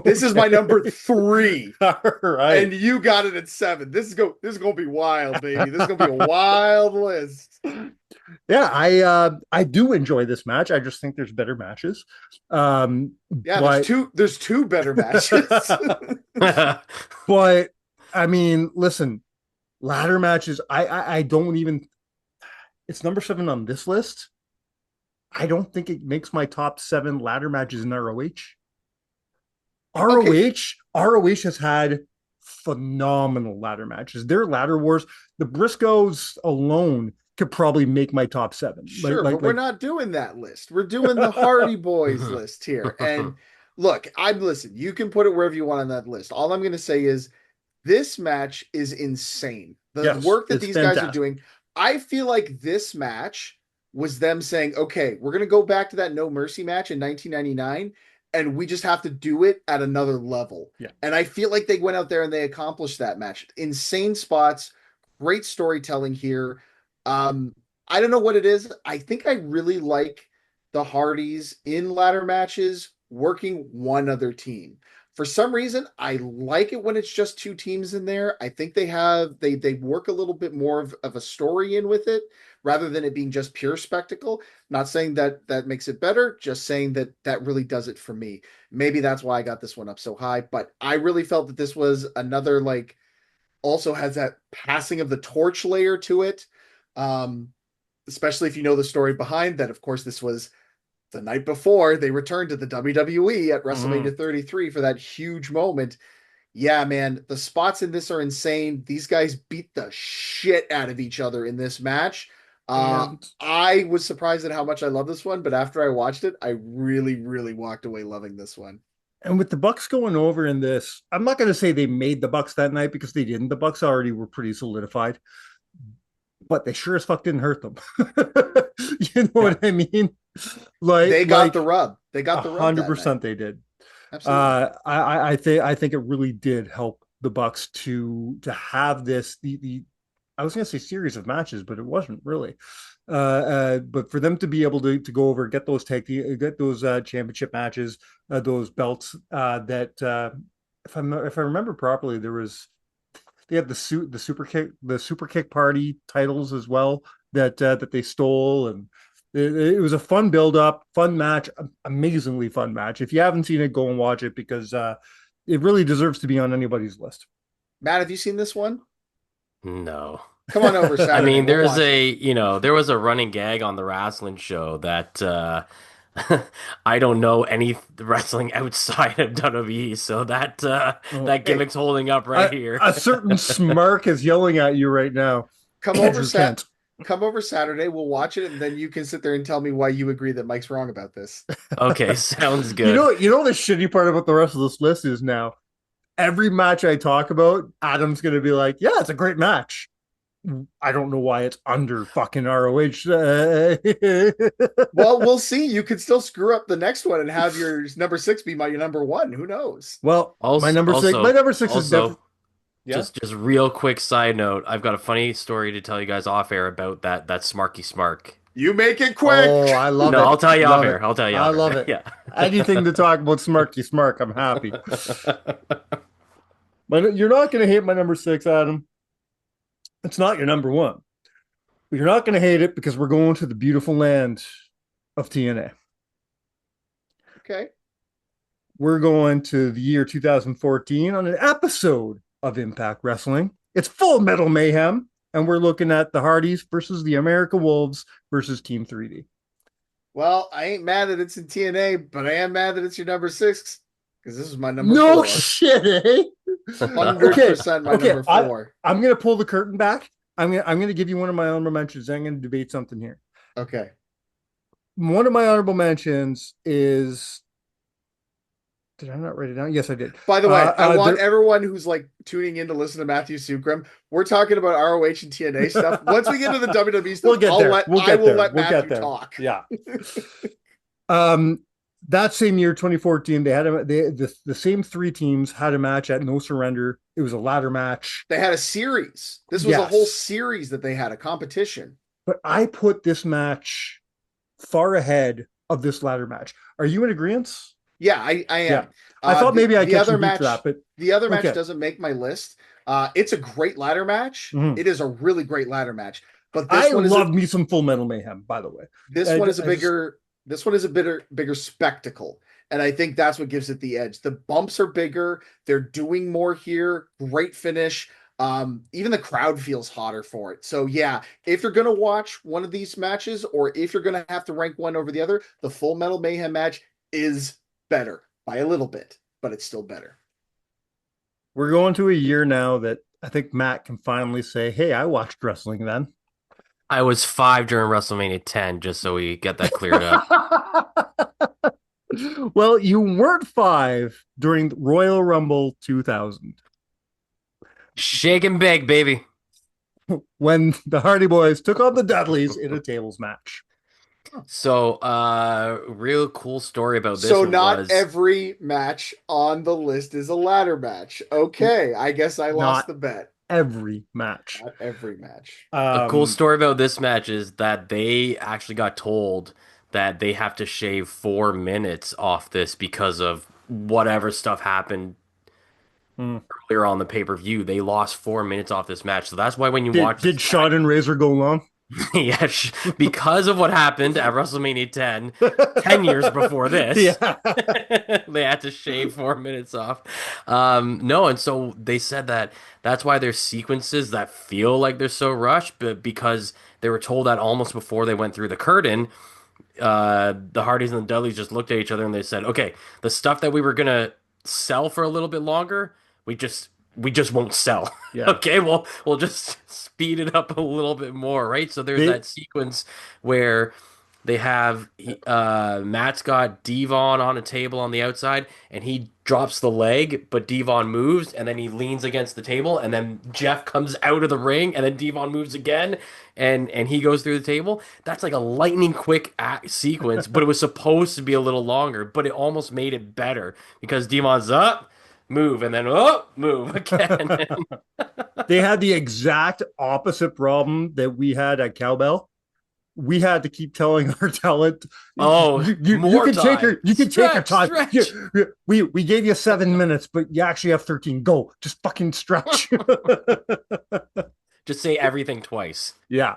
This is my number 3. All right. And you got it at 7. This is gonna be wild, baby. This is gonna be a wild list. Yeah, I do enjoy this match. I just think there's better matches. But... there's two better matches. But I mean, listen, ladder matches, I don't even, it's number 7 on this list. I don't think it makes my top 7 ladder matches in ROH. ROH has had phenomenal ladder matches. Their ladder wars, the Briscoes alone could probably make my top 7. Sure, but we're not doing that list. We're doing the Hardy Boyz list here. And look, listen, you can put it wherever you want on that list. All I'm going to say is this match is insane. The work that these guys are doing. I feel like this match was them saying, okay, we're going to go back to that No Mercy match in 1999. And we just have to do it at another level. Yeah. And I feel like they went out there and they accomplished that match. Insane spots, great storytelling here. I don't know what it is. I think I really like the Hardys in ladder matches working one other team. For some reason, I like it when it's just 2 teams in there. I think they work a little bit more of a story in with it rather than it being just pure spectacle. Not saying that makes it better, just saying that really does it for me. Maybe that's why I got this one up so high, but I really felt that this was another, like, also has that passing of the torch layer to it. Especially if you know the story behind that. Of course, this was the night before they returned to the WWE at WrestleMania 33 for that huge moment. Yeah, man, the spots in this are insane. These guys beat the shit out of each other in this match. I was surprised at how much I love this one, but after I watched it, I really, really walked away loving this one. And with the Bucks going over in this, I'm not going to say they made the Bucks that night because they didn't. The Bucks already were pretty solidified, but they sure as fuck didn't hurt them. You know what I mean? Like they got the rub. They got the rub. 100% they did. Absolutely. I think it really did help the Bucks to have this I was going to say series of matches, but it wasn't really. But for them to be able to go over, get those championship matches, those belts, that if I remember properly, they had the super kick party titles as well that they stole, and it was a fun build up, fun match, amazingly fun match. If you haven't seen it, go and watch it because it really deserves to be on anybody's list. Matt, have you seen this one? No. Come on over, Saturday. I mean, there was a running gag on the wrestling show that I don't know any wrestling outside of WWE, so that gimmick's holding up right here. A certain smirk is yelling at you right now. Come over Saturday. We'll watch it, and then you can sit there and tell me why you agree that Mike's wrong about this. Okay, sounds good. You know the shitty part about the rest of this list is now every match I talk about, Adam's going to be like, yeah, it's a great match. I don't know why it's under fucking ROH. Well, we'll see. You could still screw up the next one and have your number 6 be your number 1. Who knows? Well, my number 6 is definitely. Yeah. Just real quick side note. I've got a funny story to tell you guys off air about that Smarky Smark. You make it quick. Oh, I love it. No, I'll tell you off air. I love it. Yeah. Anything to talk about Smarky Smark, I'm happy. But you're not going to hate my number 6, Adam. It's not your number 1. But you're not going to hate it because we're going to the beautiful land of TNA. Okay. We're going to the year 2014 on an episode of Impact Wrestling. It's Full Metal Mayhem, and we're looking at the Hardys versus the America Wolves versus Team 3D. Well, I ain't mad that it's in TNA, but I am mad that it's your number 6 because this is my number 4. No shit, eh? 100% my number 4. I'm gonna pull the curtain back. I'm gonna give you one of my honorable mentions. I'm gonna debate something here. Okay. One of my honorable mentions is. Did I not write it down? Yes, I did. By the way, I want everyone who's like tuning in to listen to Matthew Sukram. We're talking about ROH and TNA stuff. Once we get to the WWE stuff, I will let Matthew talk. Yeah. That same year, 2014, they had the same 3 teams had a match at No Surrender. It was a ladder match. They had a series. This was a whole series that they had, a competition. But I put this match far ahead of this ladder match. Are you in agreement? Yeah, I am. Yeah. I thought maybe I catch some heat for that, but the other match doesn't make my list. It's a great ladder match. Mm-hmm. It is a really great ladder match. But this I love me some Full Metal Mayhem, by the way. This one is a bigger spectacle. And I think that's what gives it the edge. The bumps are bigger. They're doing more here. Great finish. Even the crowd feels hotter for it. So yeah, if you're going to watch one of these matches, or if you're going to have to rank one over the other, the Full Metal Mayhem match is better by a little bit, but it's still better. We're going to a year now that I think Matt can finally say, hey, I watched wrestling then. I was 5 during WrestleMania 10, just so we get that cleared up. Well, you weren't 5 during Royal Rumble 2000. Shake and bake, baby. When the Hardy Boys took on the Dudleys in a tables match. So, real cool story about this. So not every match on the list is a ladder match. Okay, I guess I lost the bet. Every match. Not every match. A cool story about this match is that they actually got told that they have to shave 4 minutes off this because of whatever stuff happened earlier on the pay-per-view. They lost 4 minutes off this match. So that's why when you watch... Did Shawn and Razor go long? Yeah, because of what happened at WrestleMania 10 years before this, they had to shave 4 minutes off. No, and so they said that's why there's sequences that feel like they're so rushed, but because they were told that almost before they went through the curtain, the Hardys and the Dudleys just looked at each other and they said, okay, the stuff that we were going to sell for a little bit longer, we just won't sell. Yeah. Okay, we'll just speed it up a little bit more, right? So there's that sequence where they have Matt's got Devon on a table on the outside, and he drops the leg, but Devon moves, and then he leans against the table, and then Jeff comes out of the ring, and then Devon moves again, and he goes through the table. That's like a lightning quick sequence, but it was supposed to be a little longer, but it almost made it better because Devon's up, move, and then move again. They had the exact opposite problem that we had at Cowbell. We had to keep telling our talent, you can take your time. We gave you 7 minutes, but you actually have 13. Go, just fucking stretch. Just say everything twice. Yeah.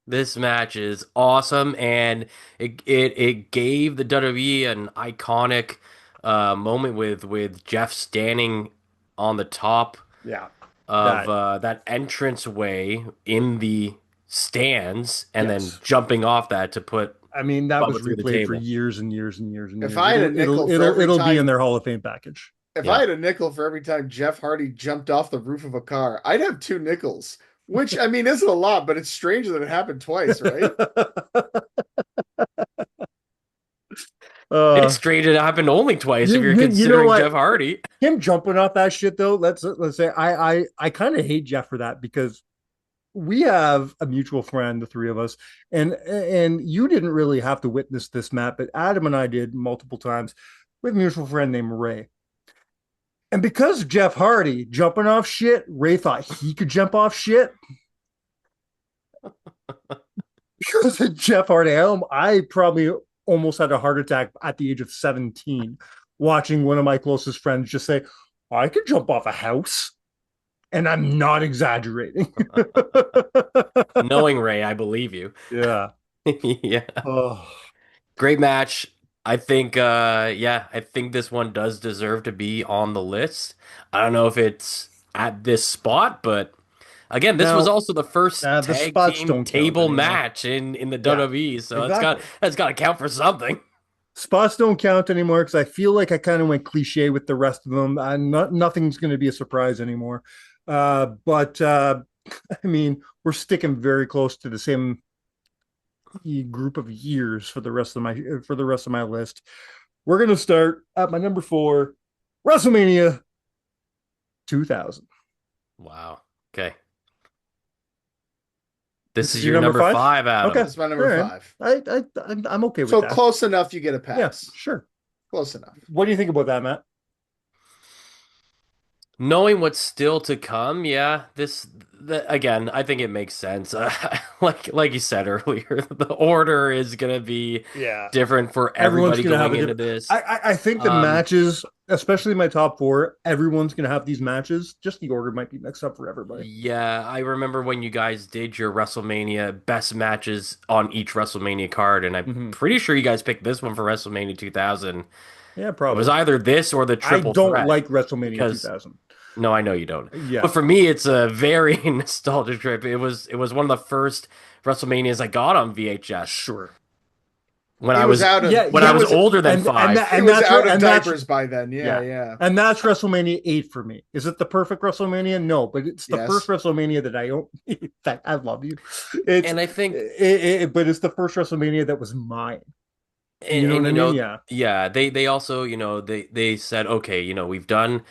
This match is awesome, and it gave the WWE an iconic moment with Jeff standing on the top of that entrance way in the stands, and then jumping off that to put. I mean, that was replayed for years and years and years and years. If I had a nickel, it'll be in their Hall of Fame package. If I had a nickel for every time Jeff Hardy jumped off the roof of a car, I'd have 2 nickels. Which, I mean, isn't a lot, but it's strange that it happened twice, right? It's strange it happened only twice if you're considering Jeff Hardy. Him jumping off that shit, though, let's say I kind of hate Jeff for that, because we have a mutual friend, the 3 of us, and you didn't really have to witness this, Matt, but Adam and I did multiple times with a mutual friend named Ray. And because Jeff Hardy jumping off shit, Ray thought he could jump off shit. Because of Jeff Hardy, I probably almost had a heart attack at the age of 17 watching one of my closest friends just say, I could jump off a house. And I'm not exaggerating. Knowing Ray, I believe you. Yeah. Yeah. Great match. I think I think this one does deserve to be on the list. I don't know if it's at this spot, but again, this was Now, also the first the tag spots team don't count table anymore. match in the Yeah, WWE, so exactly. that's got to count for something. Spots don't count anymore because I feel like I kind of went cliche with the rest of them. Nothing's going to be a surprise anymore. But I mean, we're sticking very close to the same group of years for the rest of my list. We're going to start at my number 4, WrestleMania 2000. Wow. Okay. This is your your number number 5? five, Adam. Okay, That's my number right. 5. I'm okay with so that. Close enough, you get a pass. Yeah, sure. Close enough. What do you think about that, Matt? Knowing what's still to come, yeah, again, I think it makes sense. Like you said earlier, the order is gonna be different for everybody going into this. I think the matches, especially my top 4, everyone's gonna have these matches. Just the order might be mixed up for everybody. Yeah, I remember when you guys did your WrestleMania best matches on each WrestleMania card, and I'm pretty sure you guys picked this one for WrestleMania 2000. Yeah, probably. It was either this or the triple I don't threat like WrestleMania 2000. No, I know you don't. Yeah. But for me, it's a very nostalgic trip. It was one of the first WrestleManias I got on VHS. Sure. When I was older than 5. It was out of diapers by then. Yeah. And that's WrestleMania 8 for me. Is it the perfect WrestleMania? No, but it's the first WrestleMania that I don't. I love you. And I think, but it's the first WrestleMania that was mine. You know what I mean? Yeah. They also, they said, okay, we've done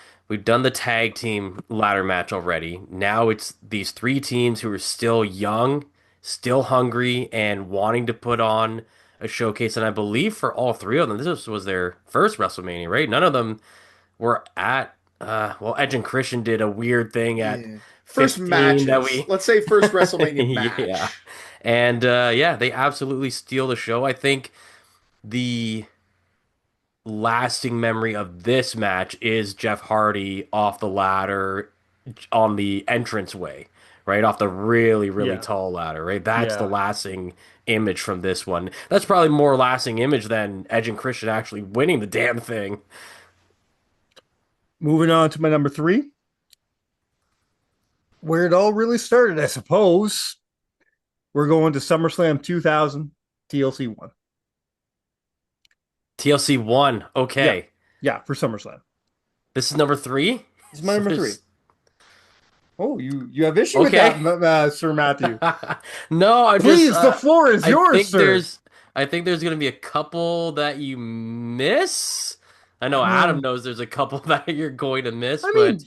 the tag team ladder match already. Now it's these 3 teams who are still young, still hungry, and wanting to put on a showcase. And I believe for all 3 of them, this was their first WrestleMania, right? None of them were at. Edge and Christian did a weird thing at first match. Let's say first WrestleMania match. Yeah, and they absolutely steal the show. I think the lasting memory of this match is Jeff Hardy off the ladder on the entranceway, right off the really tall ladder, right? That's the lasting image from this one. That's probably more lasting image than Edge and Christian actually winning the damn thing. Moving on to my number 3, where it all really started, I suppose. We're going to SummerSlam 2000, TLC 1. TLC 1, okay. Yeah, for SummerSlam. This is number 3? This is my number 3. Oh, you have issue with that, Sir Matthew? No, please, the floor is yours, sir. I think there's going to be a couple that you miss. I know Adam knows there's a couple that you're going to miss. I mean,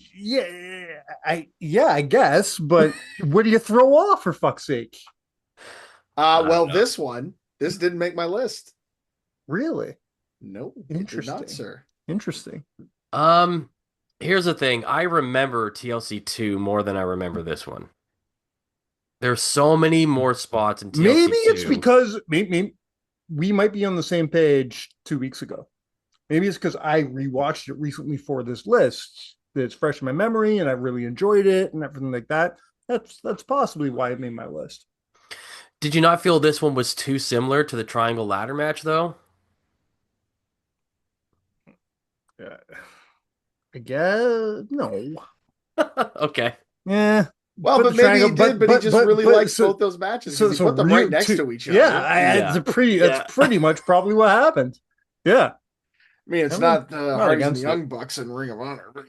I guess, but what do you throw off, for fuck's sake? This didn't make my list. Really? No, interesting, not, sir. Interesting. Here's the thing. I remember TLC 2 more than I remember this one. There's so many more spots in TLC 2. Maybe it's because maybe we might be on the same page 2 weeks ago. Maybe it's because I rewatched it recently for this list. It's fresh in my memory, and I really enjoyed it, and everything like that. That's possibly why it made my list. Did you not feel this one was too similar to the Triangle Ladder match, though? I guess no. Okay. Yeah. Well, but maybe he did, but he just really likes both those matches. So he put them right next to each other. Yeah, it's pretty much probably what happened. Yeah. I mean, it's not the Hardys and the Young Bucks and Ring of Honor, but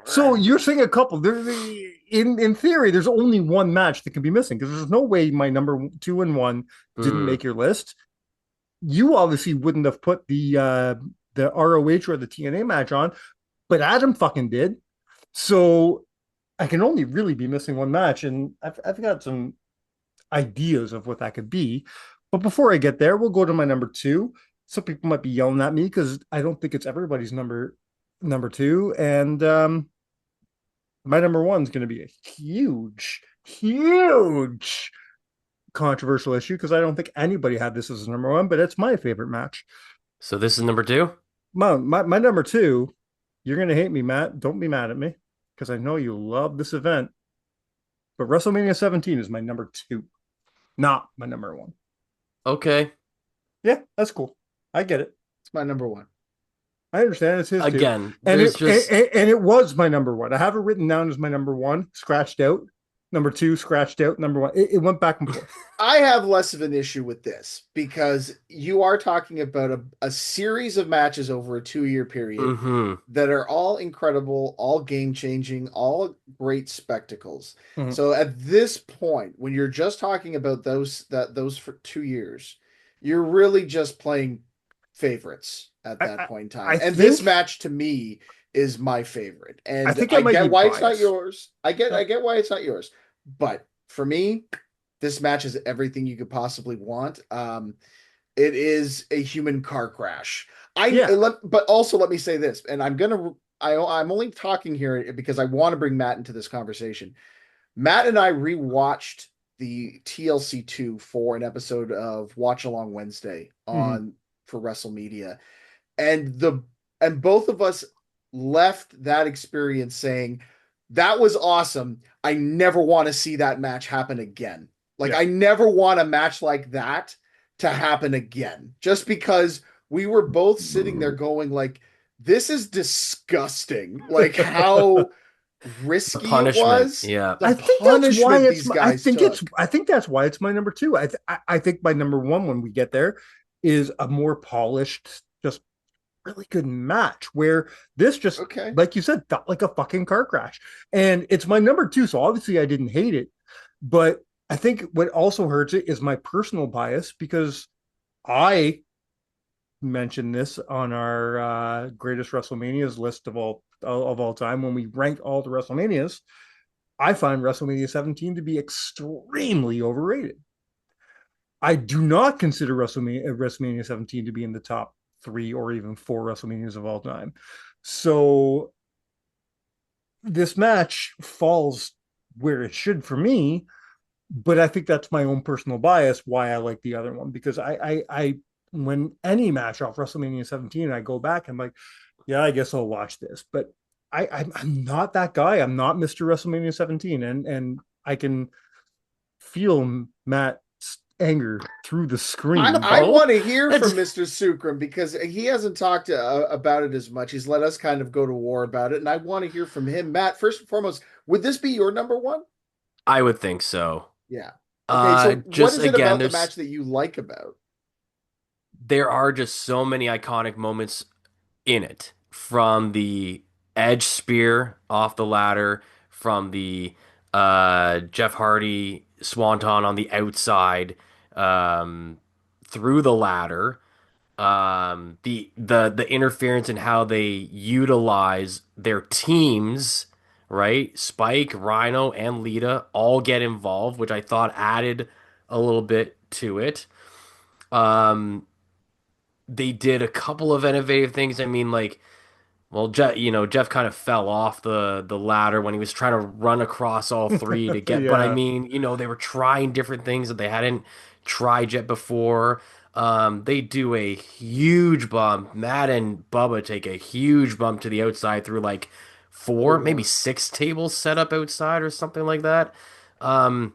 So you're saying a couple. In theory, there's only one match that can be missing because there's no way my number 2 and 1 didn't make your list. You obviously wouldn't have put the ROH or the TNA match on, but Adam fucking did. So I can only really be missing one match, and I've got some ideas of what that could be. But before I get there, we'll go to my number 2. Some people might be yelling at me because I don't think it's everybody's number 2. And my number 1 is going to be a huge controversial issue because I don't think anybody had this as number 1, but it's my favorite match. So this is number 2? My number 2, you're going to hate me, Matt. Don't be mad at me because I know you love this event. But WrestleMania 17 is my number 2, not my number 1. Okay. Yeah, that's cool. I get it. It's my number one. I understand it's his Again, too. And there's just and it was my number one. I have it written down as my number one, scratched out. Number two, scratched out. Number one. It went back and forth. I have less of an issue with this because you are talking about a series of matches over a 2-year period that are all incredible, all game changing, all great spectacles. So at this point, when you're just talking about those for 2 years, you're really just playing favorites at that point in time. And this match to me is my favorite. And I think I get why it's not yours. I get why it's not yours. But for me, this match is everything you could possibly want. It is a human car crash. But also let me say this, and I'm only talking here because I want to bring Matt into this conversation. Matt and I rewatched the TLC 2 for an episode of Watch Along Wednesday for WrestleMedia, and both of us left that experience saying that was awesome. I never want to see that match happen again. I never want a match like that to happen again, just because we were both sitting there going like, this is disgusting. Like how risky it was. Yeah. I think that's why I think that's why it's my number two. I think my number one, when we get there, is a more polished, just really good match, where this just, like you said, felt like a fucking car crash. And it's my number two, so obviously I didn't hate it. But I think what also hurts it is my personal bias, because I mentioned this on our greatest WrestleManias list of all time. When we ranked all the WrestleManias, I find WrestleMania 17 to be extremely overrated. I do not consider WrestleMania 17 to be in the top 3 or even 4 WrestleManias of all time. So this match falls where it should for me, but I think that's my own personal bias why I like the other one, because I when any match off WrestleMania 17, I go back and I'm like, yeah, I guess I'll watch this. But I'm not that guy. I'm not Mr. WrestleMania 17, and I can feel Matt's anger through the screen. I want to hear from Mr. Sukram, because he hasn't talked about it as much. He's let us kind of go to war about it, and I want to hear from him. Matt, first and foremost, would this be your number one? I would think so. Yeah. Okay, so what is it about the match that you like about? There are just so many iconic moments in it, from the Edge spear off the ladder, from the Jeff Hardy swanton on the outside, through the ladder, the interference and how they utilize their teams, right? Spike, Rhino, and Lita all get involved, which I thought added a little bit to it. They did a couple of innovative things. I mean, like, well, Jeff kind of fell off the ladder when he was trying to run across all three to get. But I mean, they were trying different things that they hadn't tried yet before. They do a huge bump. Matt and Bubba take a huge bump to the outside through like 4, maybe 6 tables set up outside or something like that. And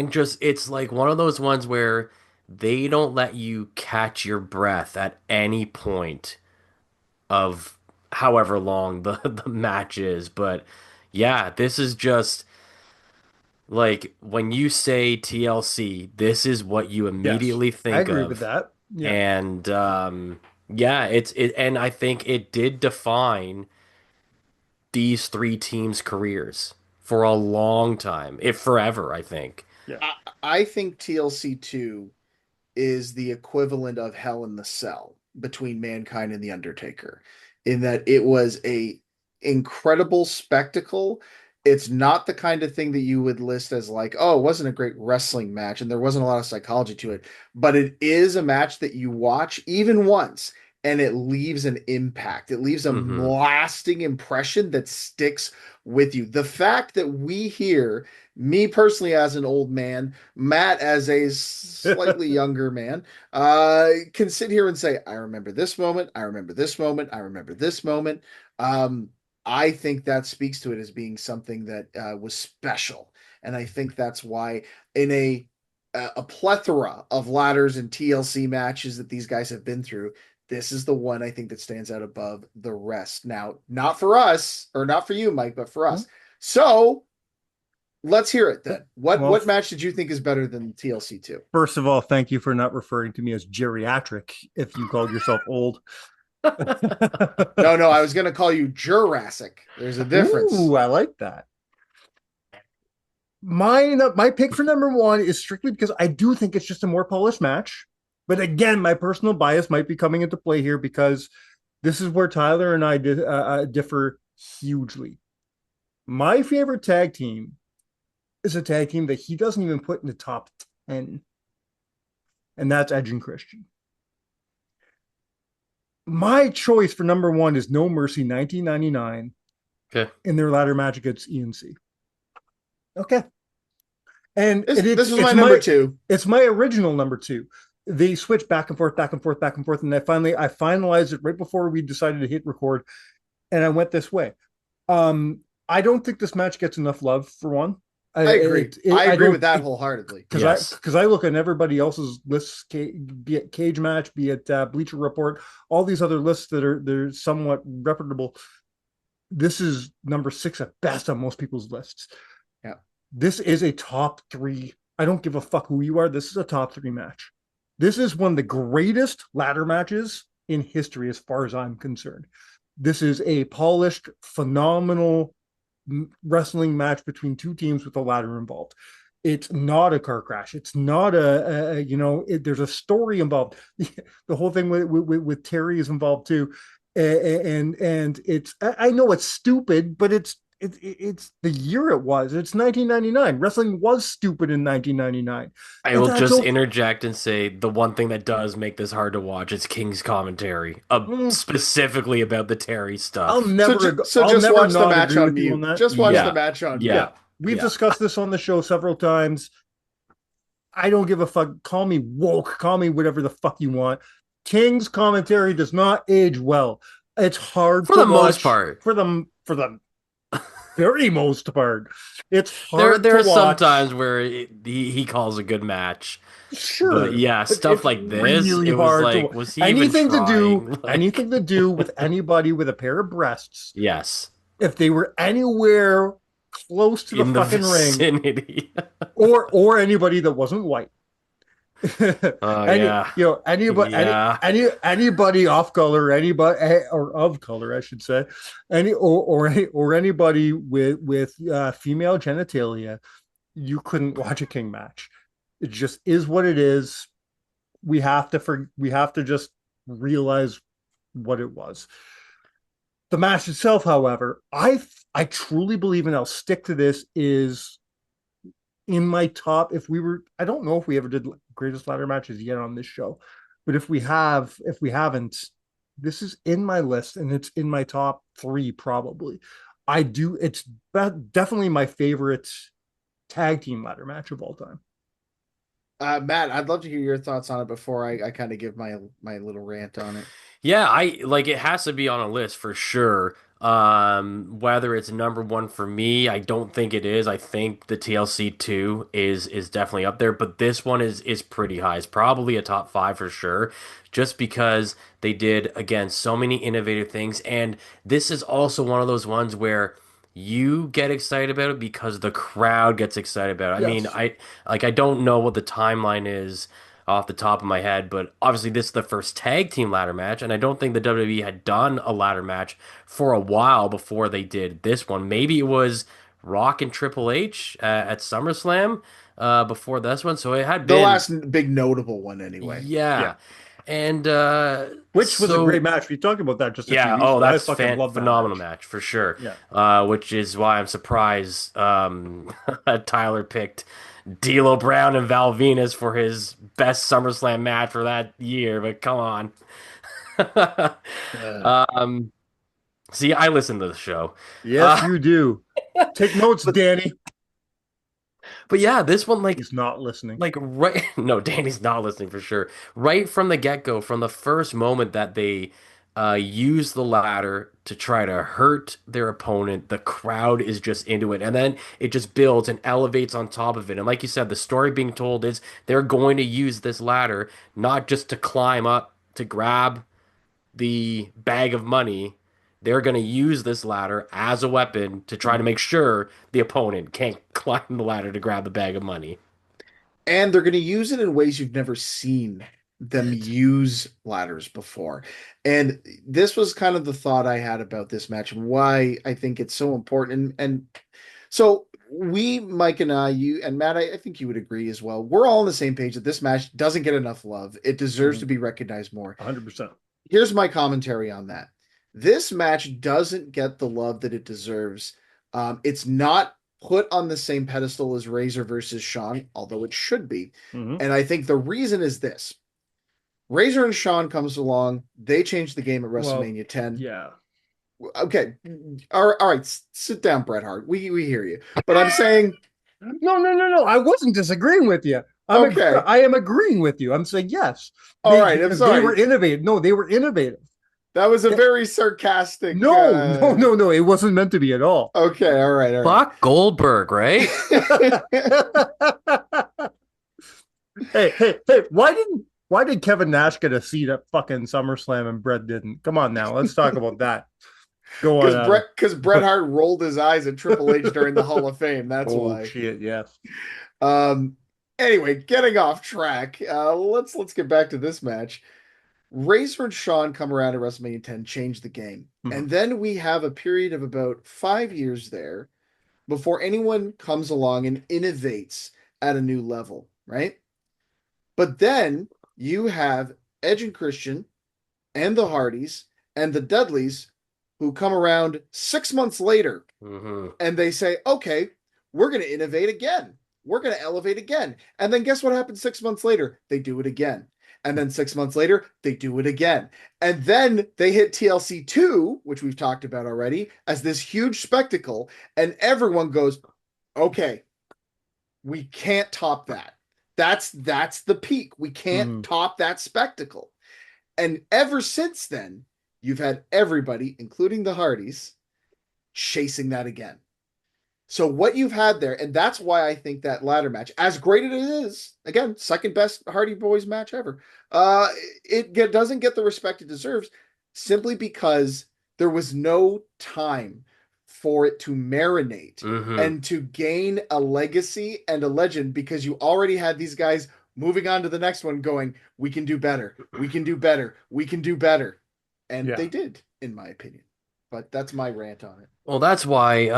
just, it's like one of those ones where they don't let you catch your breath at any point of however long the match is. But yeah, this is just like, when you say TLC, this is what you immediately think of. I agree with that. Yeah. And and I think it did define these 3 teams' careers for a long time, if forever, I think. Yeah. I think TLC 2 is the equivalent of Hell in the Cell between Mankind and The Undertaker, in that it was a incredible spectacle. It's not the kind of thing that you would list as like, oh, it wasn't a great wrestling match and there wasn't a lot of psychology to it, but it is a match that you watch even once and it leaves an impact. It leaves a lasting impression that sticks with you. The fact that we hear, me personally as an old man, Matt as a slightly younger man, can sit here and say, I remember this moment, I remember this moment, I remember this moment. I think that speaks to it as being something that was special. And I think that's why, in a a plethora of ladders and TLC matches that these guys have been through, this is the one I think that stands out above the rest. Now, not for us, or not for you, Mike, but for us. So let's hear it then. What match did you think is better than TLC 2? First of all, thank you for not referring to me as geriatric if you called yourself old. No, I was going to call you Jurassic. There's a difference. Ooh, I like that. My pick for number one is strictly because I do think it's just a more polished match. But again, my personal bias might be coming into play here because this is where Tyler and I differ hugely. My favorite tag team is a tag team that he doesn't even put in the top 10. And that's Edge and Christian. My choice for number one is No Mercy 1999. Okay. In their ladder match against ENC. Okay. And this is my number two. It's my original number two. They switched back and forth, back and forth, back and forth. And I finalized it right before we decided to hit record. And I went this way. I don't think this match gets enough love, for one. I agree. I agree with that wholeheartedly. Because I look at everybody else's lists, be it Cage Match, be it Bleacher Report, all these other lists they're somewhat reputable. This is number 6 at best on most people's lists. Yeah. This is a top 3. I don't give a fuck who you are. This is a top 3 match. This is one of the greatest ladder matches in history, as far as I'm concerned. This is a polished, phenomenal wrestling match between two teams with a ladder involved. It's not a car crash. It's not there's a story involved. The whole thing with Terry is involved too. And it's, I know it's stupid, but it's the year it was. It's 1999. Wrestling was stupid in 1999. I will just interject and say the one thing that does make this hard to watch is King's commentary, specifically about the Terry stuff. I'll never. Just watch the match on mute. Just watch the match on mute. Yeah, we've discussed this on the show several times. I don't give a fuck. Call me woke. Call me whatever the fuck you want. King's commentary does not age well. It's hard for the most part. For the very most part, it's hard. There are some times where he calls a good match. Sure, but stuff like this, really it was like, was he anything even trying? Anything to do with anybody with a pair of breasts? Yes, if they were anywhere close to the fucking vicinity. ring, or anybody that wasn't white. Anybody off color, anybody or of color, I should say, anybody with female genitalia, you couldn't watch a King match. It just is what it is. We have to just realize what it was. The match itself, however, I truly believe, and I'll stick to this, is in my top. I don't know if we ever did greatest ladder matches yet on this show, but if we haven't, this is in my list and it's in my top 3 probably. It's definitely my favorite tag team ladder match of all time. Matt, I'd love to hear your thoughts on it before I kind of give my little rant on it. Yeah, it has to be on a list for sure. Whether it's number 1 for me, I don't think it is. I think the TLC 2 is definitely up there, but this one is pretty high. It's probably a top 5 for sure, just because they did, again, so many innovative things. And this is also one of those ones where you get excited about it because the crowd gets excited about it. Yes. I mean, I don't know what the timeline is off the top of my head, but obviously this is the first tag team ladder match, and I don't think the WWE had done a ladder match for a while before they did this one. Maybe it was Rock and Triple H at SummerSlam before this one, so it had been the last big notable one anyway. Yeah. And which was a great match. We talked about that just a few weeks ago. That's phenomenal match for sure. Yeah. Which is why I'm surprised Tyler picked D'Lo Brown and Val Venus for his best SummerSlam match for that year, but come on. See, I listen to the show. Yes, you do. Take notes, Danny. But yeah, this one, he's not listening. No, Danny's not listening for sure. Right from the get-go, from the first moment that they use the ladder to try to hurt their opponent. The crowd is just into it. And then it just builds and elevates on top of it. And like you said, the story being told is they're going to use this ladder not just to climb up to grab the bag of money. They're going to use this ladder as a weapon to try to make sure the opponent can't climb the ladder to grab the bag of money. And they're going to use it in ways you've never seen them use ladders before. And this was kind of the thought I had about this match and why I think it's so important. And so we, Mike and I, you and Matt, I think you would agree as well. We're all on the same page that this match doesn't get enough love. It deserves to be recognized more. 100%. Here's my commentary on that. This match doesn't get the love that it deserves. It's not put on the same pedestal as Razor versus Shawn, although it should be. And I think the reason is this. Razor and Shawn comes along. They change the game at WrestleMania 10. Yeah. Okay. All right. Sit down, Bret Hart. We hear you. But I'm saying... No. I wasn't disagreeing with you. I am agreeing with you. I'm saying yes. All right. I'm sorry. They were innovative. No, they were innovative. That was a very sarcastic... No. It wasn't meant to be at all. Okay. All right. Fuck Goldberg, right? Hey. Why did Kevin Nash get a seat at fucking SummerSlam and Bret didn't? Come on now. Let's talk about that. Go on. Because Bret Hart rolled his eyes at Triple H during the Hall of Fame. That's why. Oh, shit, yes. Anyway, getting off track. Let's get back to this match. Razor and Shawn come around at WrestleMania 10, change the game. And then we have a period of about 5 years there before anyone comes along and innovates at a new level, right? But then you have Edge and Christian and the Hardys and the Dudleys who come around 6 months later and they say, okay, we're going to innovate again. We're going to elevate again. And then guess what happens 6 months later? They do it again. And then 6 months later, they do it again. And then they hit TLC 2, which we've talked about already, as this huge spectacle. And everyone goes, okay, we can't top that. That's the peak. We can't top that spectacle. And ever since then, you've had everybody, including the Hardys, chasing that again. So what you've had there, and that's why I think that ladder match, as great as it is, again, second best Hardy Boyz match ever, doesn't get the respect it deserves simply because there was no time for it to marinate and to gain a legacy and a legend, because you already had these guys moving on to the next one going, we can do better, we can do better, we can do better. And they did, in my opinion. But that's my rant on it. Well, that's why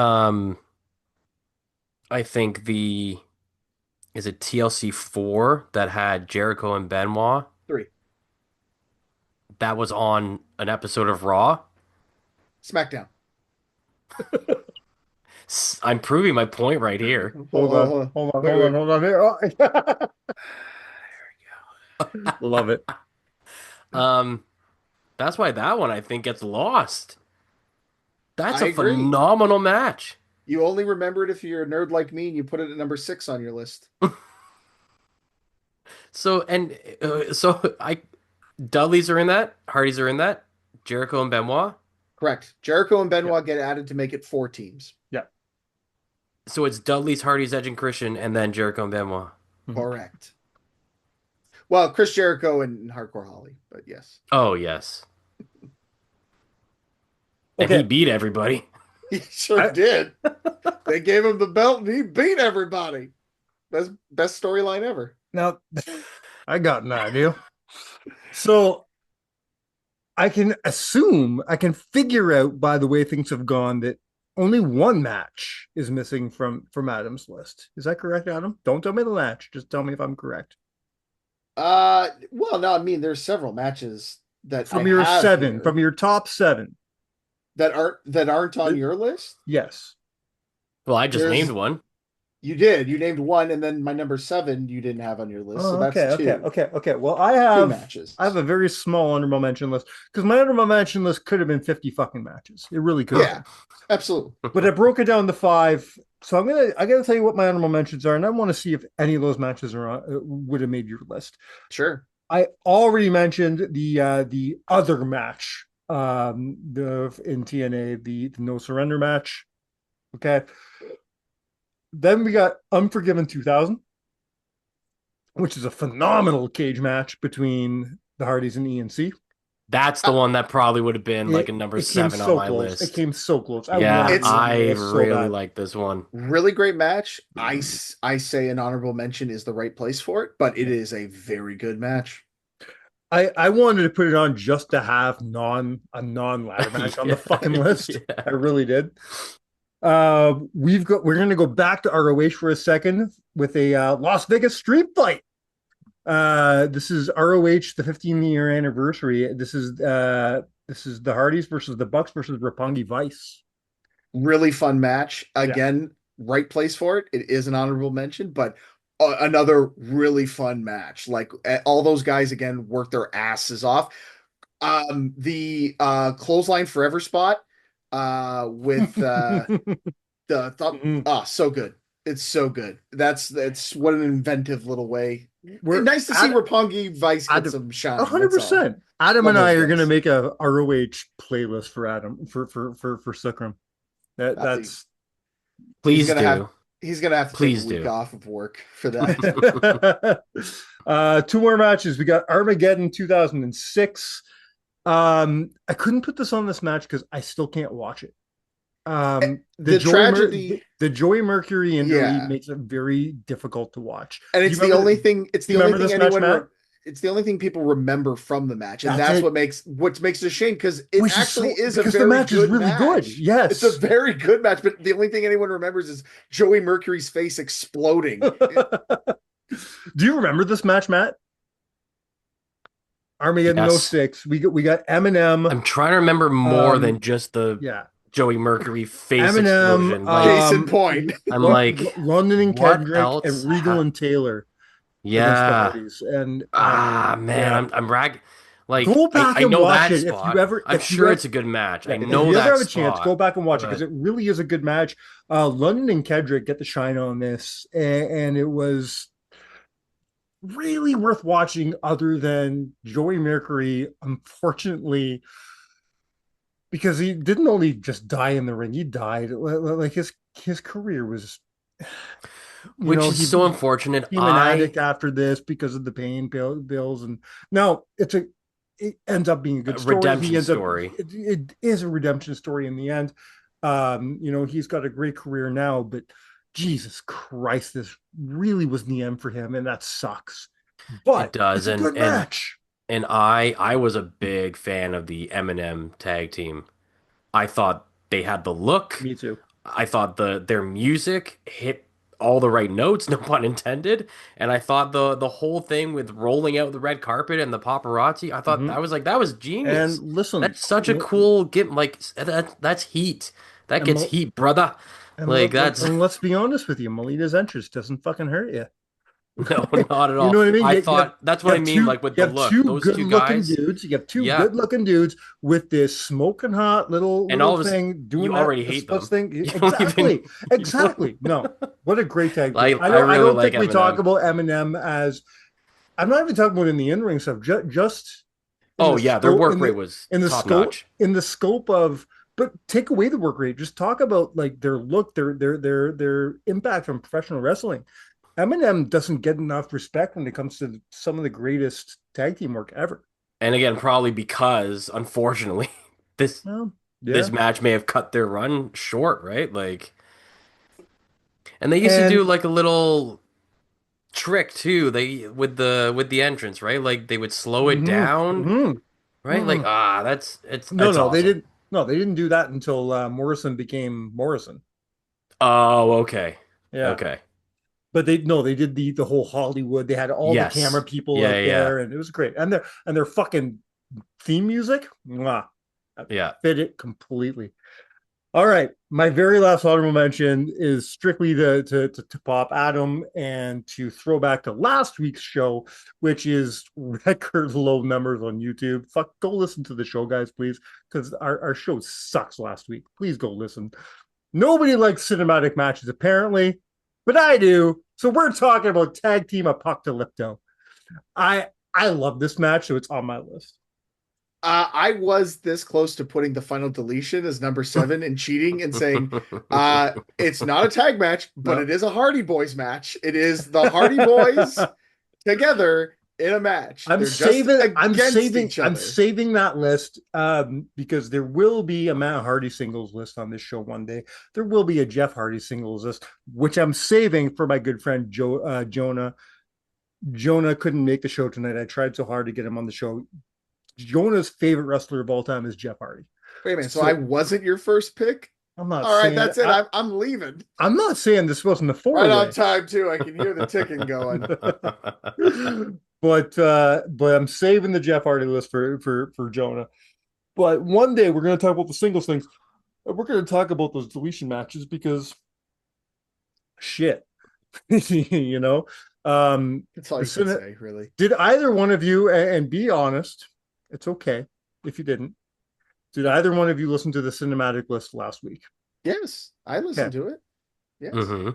I think is it TLC 4 that had Jericho and Benoit? 3. That was on an episode of Raw? SmackDown. I'm proving my point right here. Hold on here. Oh. There we go. Love it. That's why that one I think gets lost. That's a agree. phenomenal match. You only remember it if you're a nerd like me and you put it at number 6 on your list. Dudleys are in that, Hardys are in that, Jericho and Benoit. Correct. Jericho and Benoit get added to make it 4 teams. Yeah. So it's Dudleys, Hardys, Edge, and Christian, and then Jericho and Benoit. Correct. Well, Chris Jericho and Hardcore Holly, but yes. Oh, yes. And he beat everybody. He sure did. They gave him the belt and he beat everybody. Best storyline ever. Now, I got an idea. So I can figure out by the way things have gone that only one match is missing from Adam's list. Is that correct, Adam? Don't tell me the match. Just tell me if I'm correct. Well, no, I mean, there's several matches that from your top 7 that aren't on your list. Yes. Well, I just named one. You did. You named one, and then my number 7 you didn't have on your list. So that's 2. Okay. Well, I have 2 matches. I have a very small honorable mention list because my honorable mention list could have been 50 fucking matches. It really could. Yeah, absolutely. But I broke it down to 5. So I gotta tell you what my honorable mentions are, and I want to see if any of those matches would have made your list. Sure. I already mentioned the other match in TNA, the no surrender match. Okay. Then we got Unforgiven 2000, which is a phenomenal cage match between the Hardys and ENC. That's the one that probably would have been like a number 7 on my close. list. It came so close. Yeah, I really like this one. Really great match. I say an honorable mention is the right place for it, but it is a very good match. I wanted to put it on just to have a non-ladder match on the fucking list. Yeah. I really did. We're gonna go back to ROH for a second with a Las Vegas street fight. This is ROH, the 15-year anniversary. This is the Hardys versus the Bucks versus Roppongi Vice. Really fun match. Again, right place for it. It is an honorable mention, but another really fun match. Like all those guys again work their asses off. The clothesline forever spot with the thought. So good. It's so good. That's what an inventive little way. Nice to see Roppongi Vice get some shine. 100%. Adam and I are going to make a ROH playlist for Adam for Sukram. That's please do. He's gonna have to take a week off of work for that. 2 more matches. We got Armageddon 2006. I couldn't put this on this match because I still can't watch it. The tragedy, the Joey Mercury injury makes it very difficult to watch. And it's the only thing. It's the only thing anyone. It's the only thing people remember from the match, and that's what makes it a shame because it actually is a very match good is really match. Good. Yes, it's a very good match, but the only thing anyone remembers is Joey Mercury's face exploding. Do you remember this match, Matt? Armageddon 06. We got Eminem. I'm trying to remember more than just the Joey Mercury face explosion. Case in point. I'm like London and Kendrick and Regal and Taylor. Yeah. And man, I'm ragging. Like, go back I know and watch that it. spot. If you ever, I'm sure it's a good match. I know that. If you ever have a chance, go back and watch it because it really is a good match. London and Kendrick get the shine on this, and it was really worth watching. Other than Joey Mercury, unfortunately, because he didn't only just die in the ring, he died. Like his career was. Which is so unfortunate. He became an addict after this because of the pain bills, and now it ends up being a good story. Redemption story. It is a redemption story in the end. He's got a great career now, but Jesus Christ, this really was the end for him, and that sucks. But it does, it's a good match. And I was a big fan of the Eminem tag team. I thought they had the look. Me too. I thought their music hit all the right notes, no pun intended. And I thought the whole thing with rolling out the red carpet and the paparazzi, I thought that was genius. And listen, that's such a cool get. Like that's heat. That gets heat, brother. And let's be honest with you, Melita's entrance doesn't fucking hurt you. No, not at all. You know what I mean? I thought that's what I mean. Like with the look, those two guys. Dudes. You have two good-looking dudes with this smoking hot little thing doing you already hate them. Thing. Exactly. No, what a great tag. I don't really think we talk about Eminem as. I'm not even talking about in the in-ring stuff. Just. Their work rate was top notch. In the scope of. But take away the work rate. Just talk about like their look, their impact on professional wrestling. Eminem doesn't get enough respect when it comes to some of the greatest tag team work ever. And again, probably because, unfortunately, this match may have cut their run short, right? Like, and they used to do like a little trick too. They with the entrance, right? Like they would slow it down, right? Like that's awesome. They didn't. No, they didn't do that until Morrison became Morrison. Oh, okay. Yeah. Okay. But they did the whole Hollywood. They had all the camera people out there, and it was great. And their fucking theme music, fit it completely. All right, my very last honorable mention is strictly to pop Adam and to throw back to last week's show, which is record low numbers on YouTube. Go listen to the show, guys, please, because our show sucks last week. Please go listen. Nobody likes cinematic matches, apparently, but I do. So we're talking about Tag Team Apocalypto. I love this match, so it's on my list. I was this close to putting the final deletion as number 7 and cheating and saying, it's not a tag match, but it is a Hardy Boys match. It is the Hardy Boys together in a match. I'm saving that list because there will be a Matt Hardy singles list on this show one day. There will be a Jeff Hardy singles list, which I'm saving for my good friend Jonah. Jonah couldn't make the show tonight. I tried so hard to get him on the show. Jonah's favorite wrestler of all time is Jeff Hardy. Wait a minute. So I wasn't your first pick? I'm not. All right, that's it. I'm leaving. I'm not saying this wasn't the four. Right on time too. I can hear the ticking going. But I'm saving the Jeff Hardy list for Jonah. But one day we're going to talk about the singles things. We're going to talk about those deletion matches because shit, you know. That's all you can say, really. Did either one of you, and be honest, it's okay if you didn't. Did either one of you listen to the cinematic list last week? Yes, I listened to it. Yes. Mm-hmm.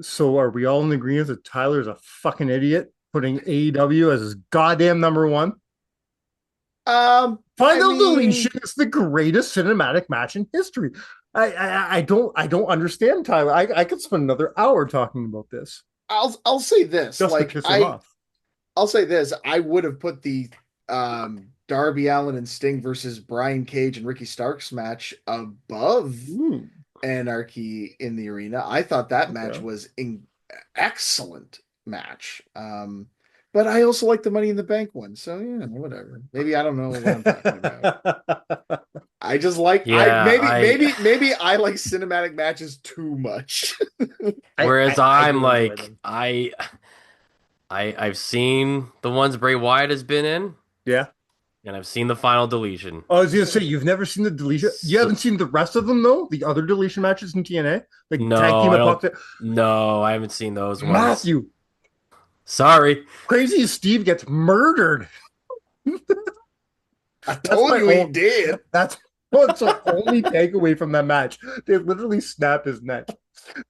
So are we all in agreement that Tyler's a fucking idiot putting AEW as his goddamn number one? Final Deletion is the greatest cinematic match in history. I don't understand, Tyler. I could spend another hour talking about this. I'll say this. Just to piss him off. I'll say this. I would have put the Darby Allin and Sting versus Brian Cage and Ricky Starks match above Anarchy in the Arena. I thought that match was an excellent match. But I also like the Money in the Bank one. So yeah, whatever. Maybe I don't know what I'm talking about. I just like maybe I like cinematic matches too much. Whereas I'm like I've seen the ones Bray Wyatt has been in. Yeah. And I've seen the Final Deletion. Oh, I was gonna say you've never seen the deletion. You haven't seen the rest of them though. The other deletion matches in TNA, like No, I haven't seen those ones. Matthew, sorry, Crazy Steve gets murdered. I told you he did. That's what's the only takeaway from that match. They literally snap his neck.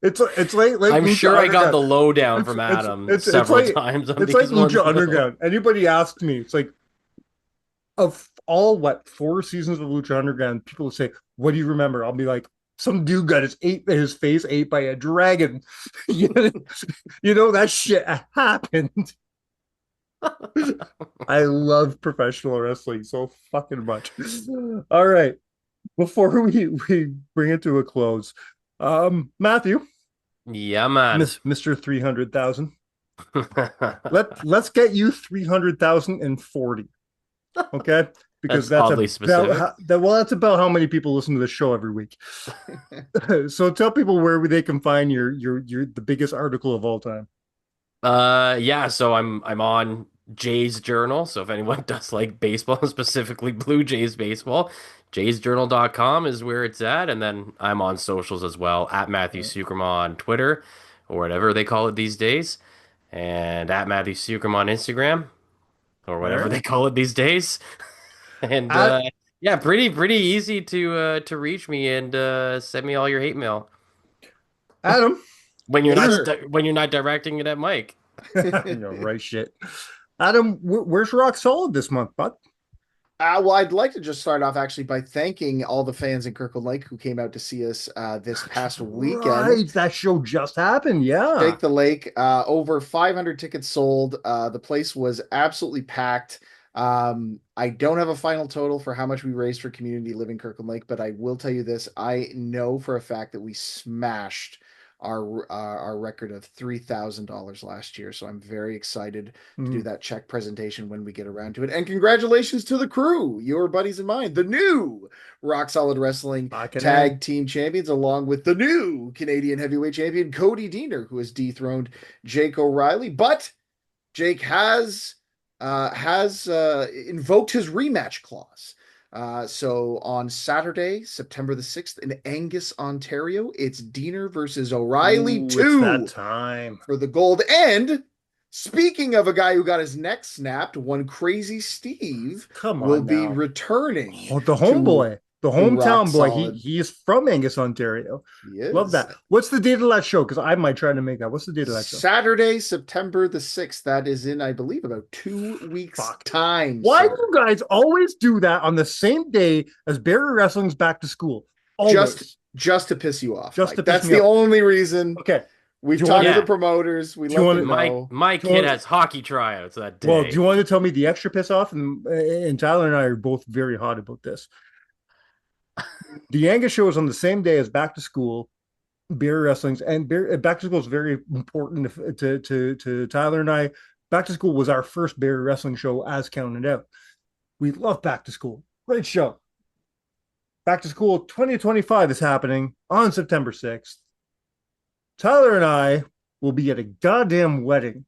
It's like I'm sure I got the lowdown from Adam several times. It's like Lucha Underground. Anybody asks me, it's like, of all 4 seasons of Lucha Underground, people will say, "What do you remember?" I'll be like, "Some dude got his face ate by a dragon." You know that shit happened. I love professional wrestling so fucking much. All right, before we bring it to a close, Matthew. Yeah, man, Mr. 300,000. Let's get you 300,040. Okay, because that's oddly specific. That's about how many people listen to the show every week. So tell people where they can find your the biggest article of all time. Yeah, so I'm on Jay's Journal. So if anyone does like baseball, specifically Blue Jays baseball, jaysjournal.com is where it's at. And then I'm on socials as well, at Matthew Suckerman on Twitter, or whatever they call it these days, and at Matthew Suckerman on Instagram, or whatever they call it these days. And yeah, pretty easy to reach me and send me all your hate mail. Adam, when you're not directing it at Mike. Right shit. Adam, where's Rock Solid this month, bud? Well, I'd like to just start off actually by thanking all the fans in Kirkland Lake who came out to see us this past weekend. Right, that show just happened, yeah. Take the Lake, over 500 tickets sold. The place was absolutely packed. I don't have a final total for how much we raised for Community Living Kirkland Lake, but I will tell you this. I know for a fact that we smashed our record of $3,000 last year. So I'm very excited to do that check presentation when we get around to it. And congratulations to the crew, your buddies and mine, the new Rock Solid Wrestling Tag Team Champions, along with the new Canadian Heavyweight Champion, Cody Deaner, who has dethroned Jake O'Reilly. But Jake has invoked his rematch clause. So on Saturday, September the 6th in Angus, Ontario, it's Deaner versus O'Reilly 2. It's that time for the gold. And speaking of a guy who got his neck snapped, one Crazy Steve will be returning. The homeboy. The hometown boy. solid. He is from Angus, Ontario. He is. Love that. What's the date of that show? Because I might try to make that. What's the date of that show? Saturday, September the 6th. That is in, I believe, about 2 weeks time. Why sir. do you guys always do that on the same day as Barry Wrestling's back to school? Always. Just to piss you off. Just to piss That's me the off. only reason. Okay. We've Do you talked want- to Yeah. the promoters. We Do you let want- them know. My Do you kid want- has hockey tryouts that day. Well, do you want to tell me the extra piss off? And Tyler and I are both very hot about this. The Angus show is on the same day as back to school. Barry Wrestling's and back to school is very important to Tyler and I. Back to school was our first Barry Wrestling show as counted out. We love back to school. Great show. Back to School 2025 is happening on September 6th. Tyler and I will be at a goddamn wedding.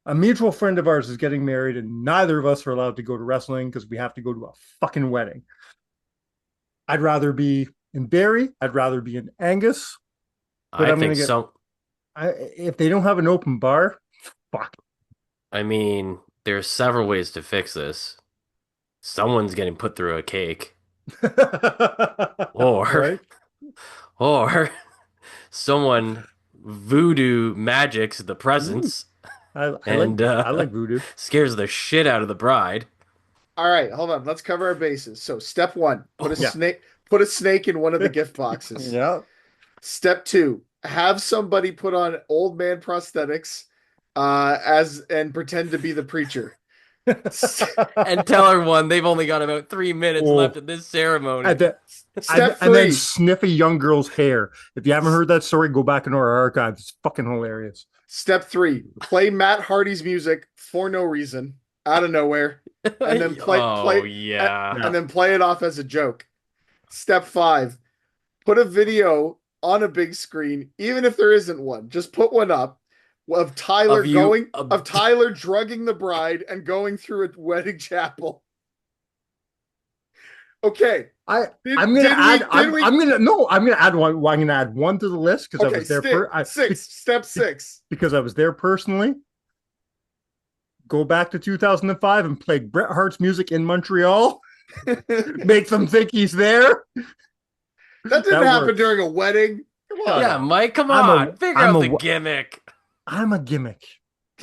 A mutual friend of ours is getting married, and neither of us are allowed to go to wrestling because we have to go to a fucking wedding. I'd rather be in Barrie. I'd rather be in Angus. But I I'm think gonna get- so. If they don't have an open bar, fuck. I mean, there's several ways to fix this. Someone's getting put through a cake, or Right? or someone voodoo magics the presents I and like voodoo. scares the shit out of the bride. All right, hold on. Let's cover our bases. So, step 1, put a Yeah. snake. Put a snake in one of the gift boxes. Yeah. Step 2, have somebody put on old man prosthetics, and pretend to be the preacher. And tell everyone they've only got about 3 minutes Oh. left at this ceremony. Step And then 3, sniff a young girl's hair. If you haven't heard that story, go back into our archives. It's fucking hilarious. Step 3, play Matt Hardy's music for no reason, out of nowhere, and then play yeah. and then play it off as a joke. Step 5, put a video on a big screen, even if there isn't one. Just put one up of Tyler of Tyler drugging the bride and going through a wedding chapel. Okay. I'm gonna add one. I'm gonna add one to the list because I was there. Step 6. Because I was there personally. Go back to 2005 and play Bret Hart's music in Montreal. Make them think he's there. That didn't happen during a wedding. Come on. Yeah, Mike, come on. Figure out the gimmick. I'm a gimmick.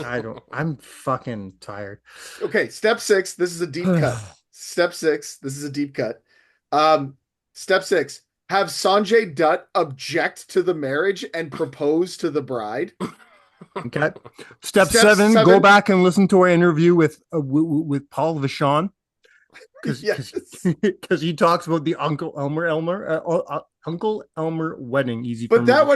I'm fucking tired. Okay, step 6. This is a deep cut. Step 6. This is a deep cut. Step 6. Have Sanjay Dutt object to the marriage and propose to the bride. Okay. Step 7. Go back and listen to our interview with Paul Vachon. Because he talks about the Uncle Elmer wedding. Easy, but that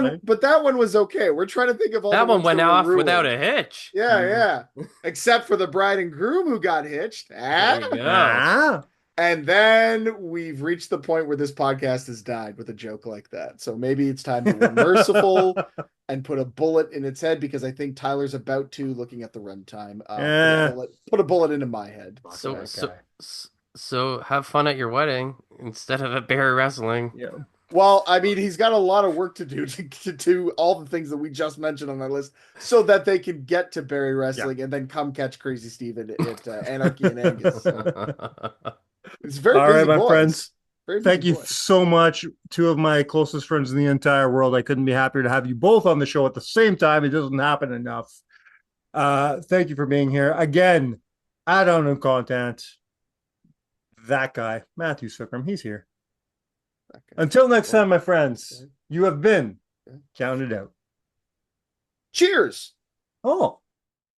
one was okay. We're trying to think of all that the one went off ruined. without a hitch. Yeah. Except for the bride and groom who got hitched. And then we've reached the point where this podcast has died with a joke like that. So maybe it's time to be merciful and put a bullet in its head, because I think Tyler's about to, looking at the runtime, put a bullet into my head. So have fun at your wedding instead of at Barry Wrestling. Yeah. Well, I mean, he's got a lot of work to do to do all the things that we just mentioned on our list, so that they can get to Barry Wrestling and then come catch Crazy Steve at Anarchy and Angus. It's very all right, my friends. Thank you boys. so much. Two of my closest friends in the entire world. I couldn't be happier to have you both on the show at the same time. It doesn't happen enough. Thank you for being here again. Add on new content. That guy, Matthew Suckram, he's here. Until next time, my friends, you have been counted out. Cheers. Oh.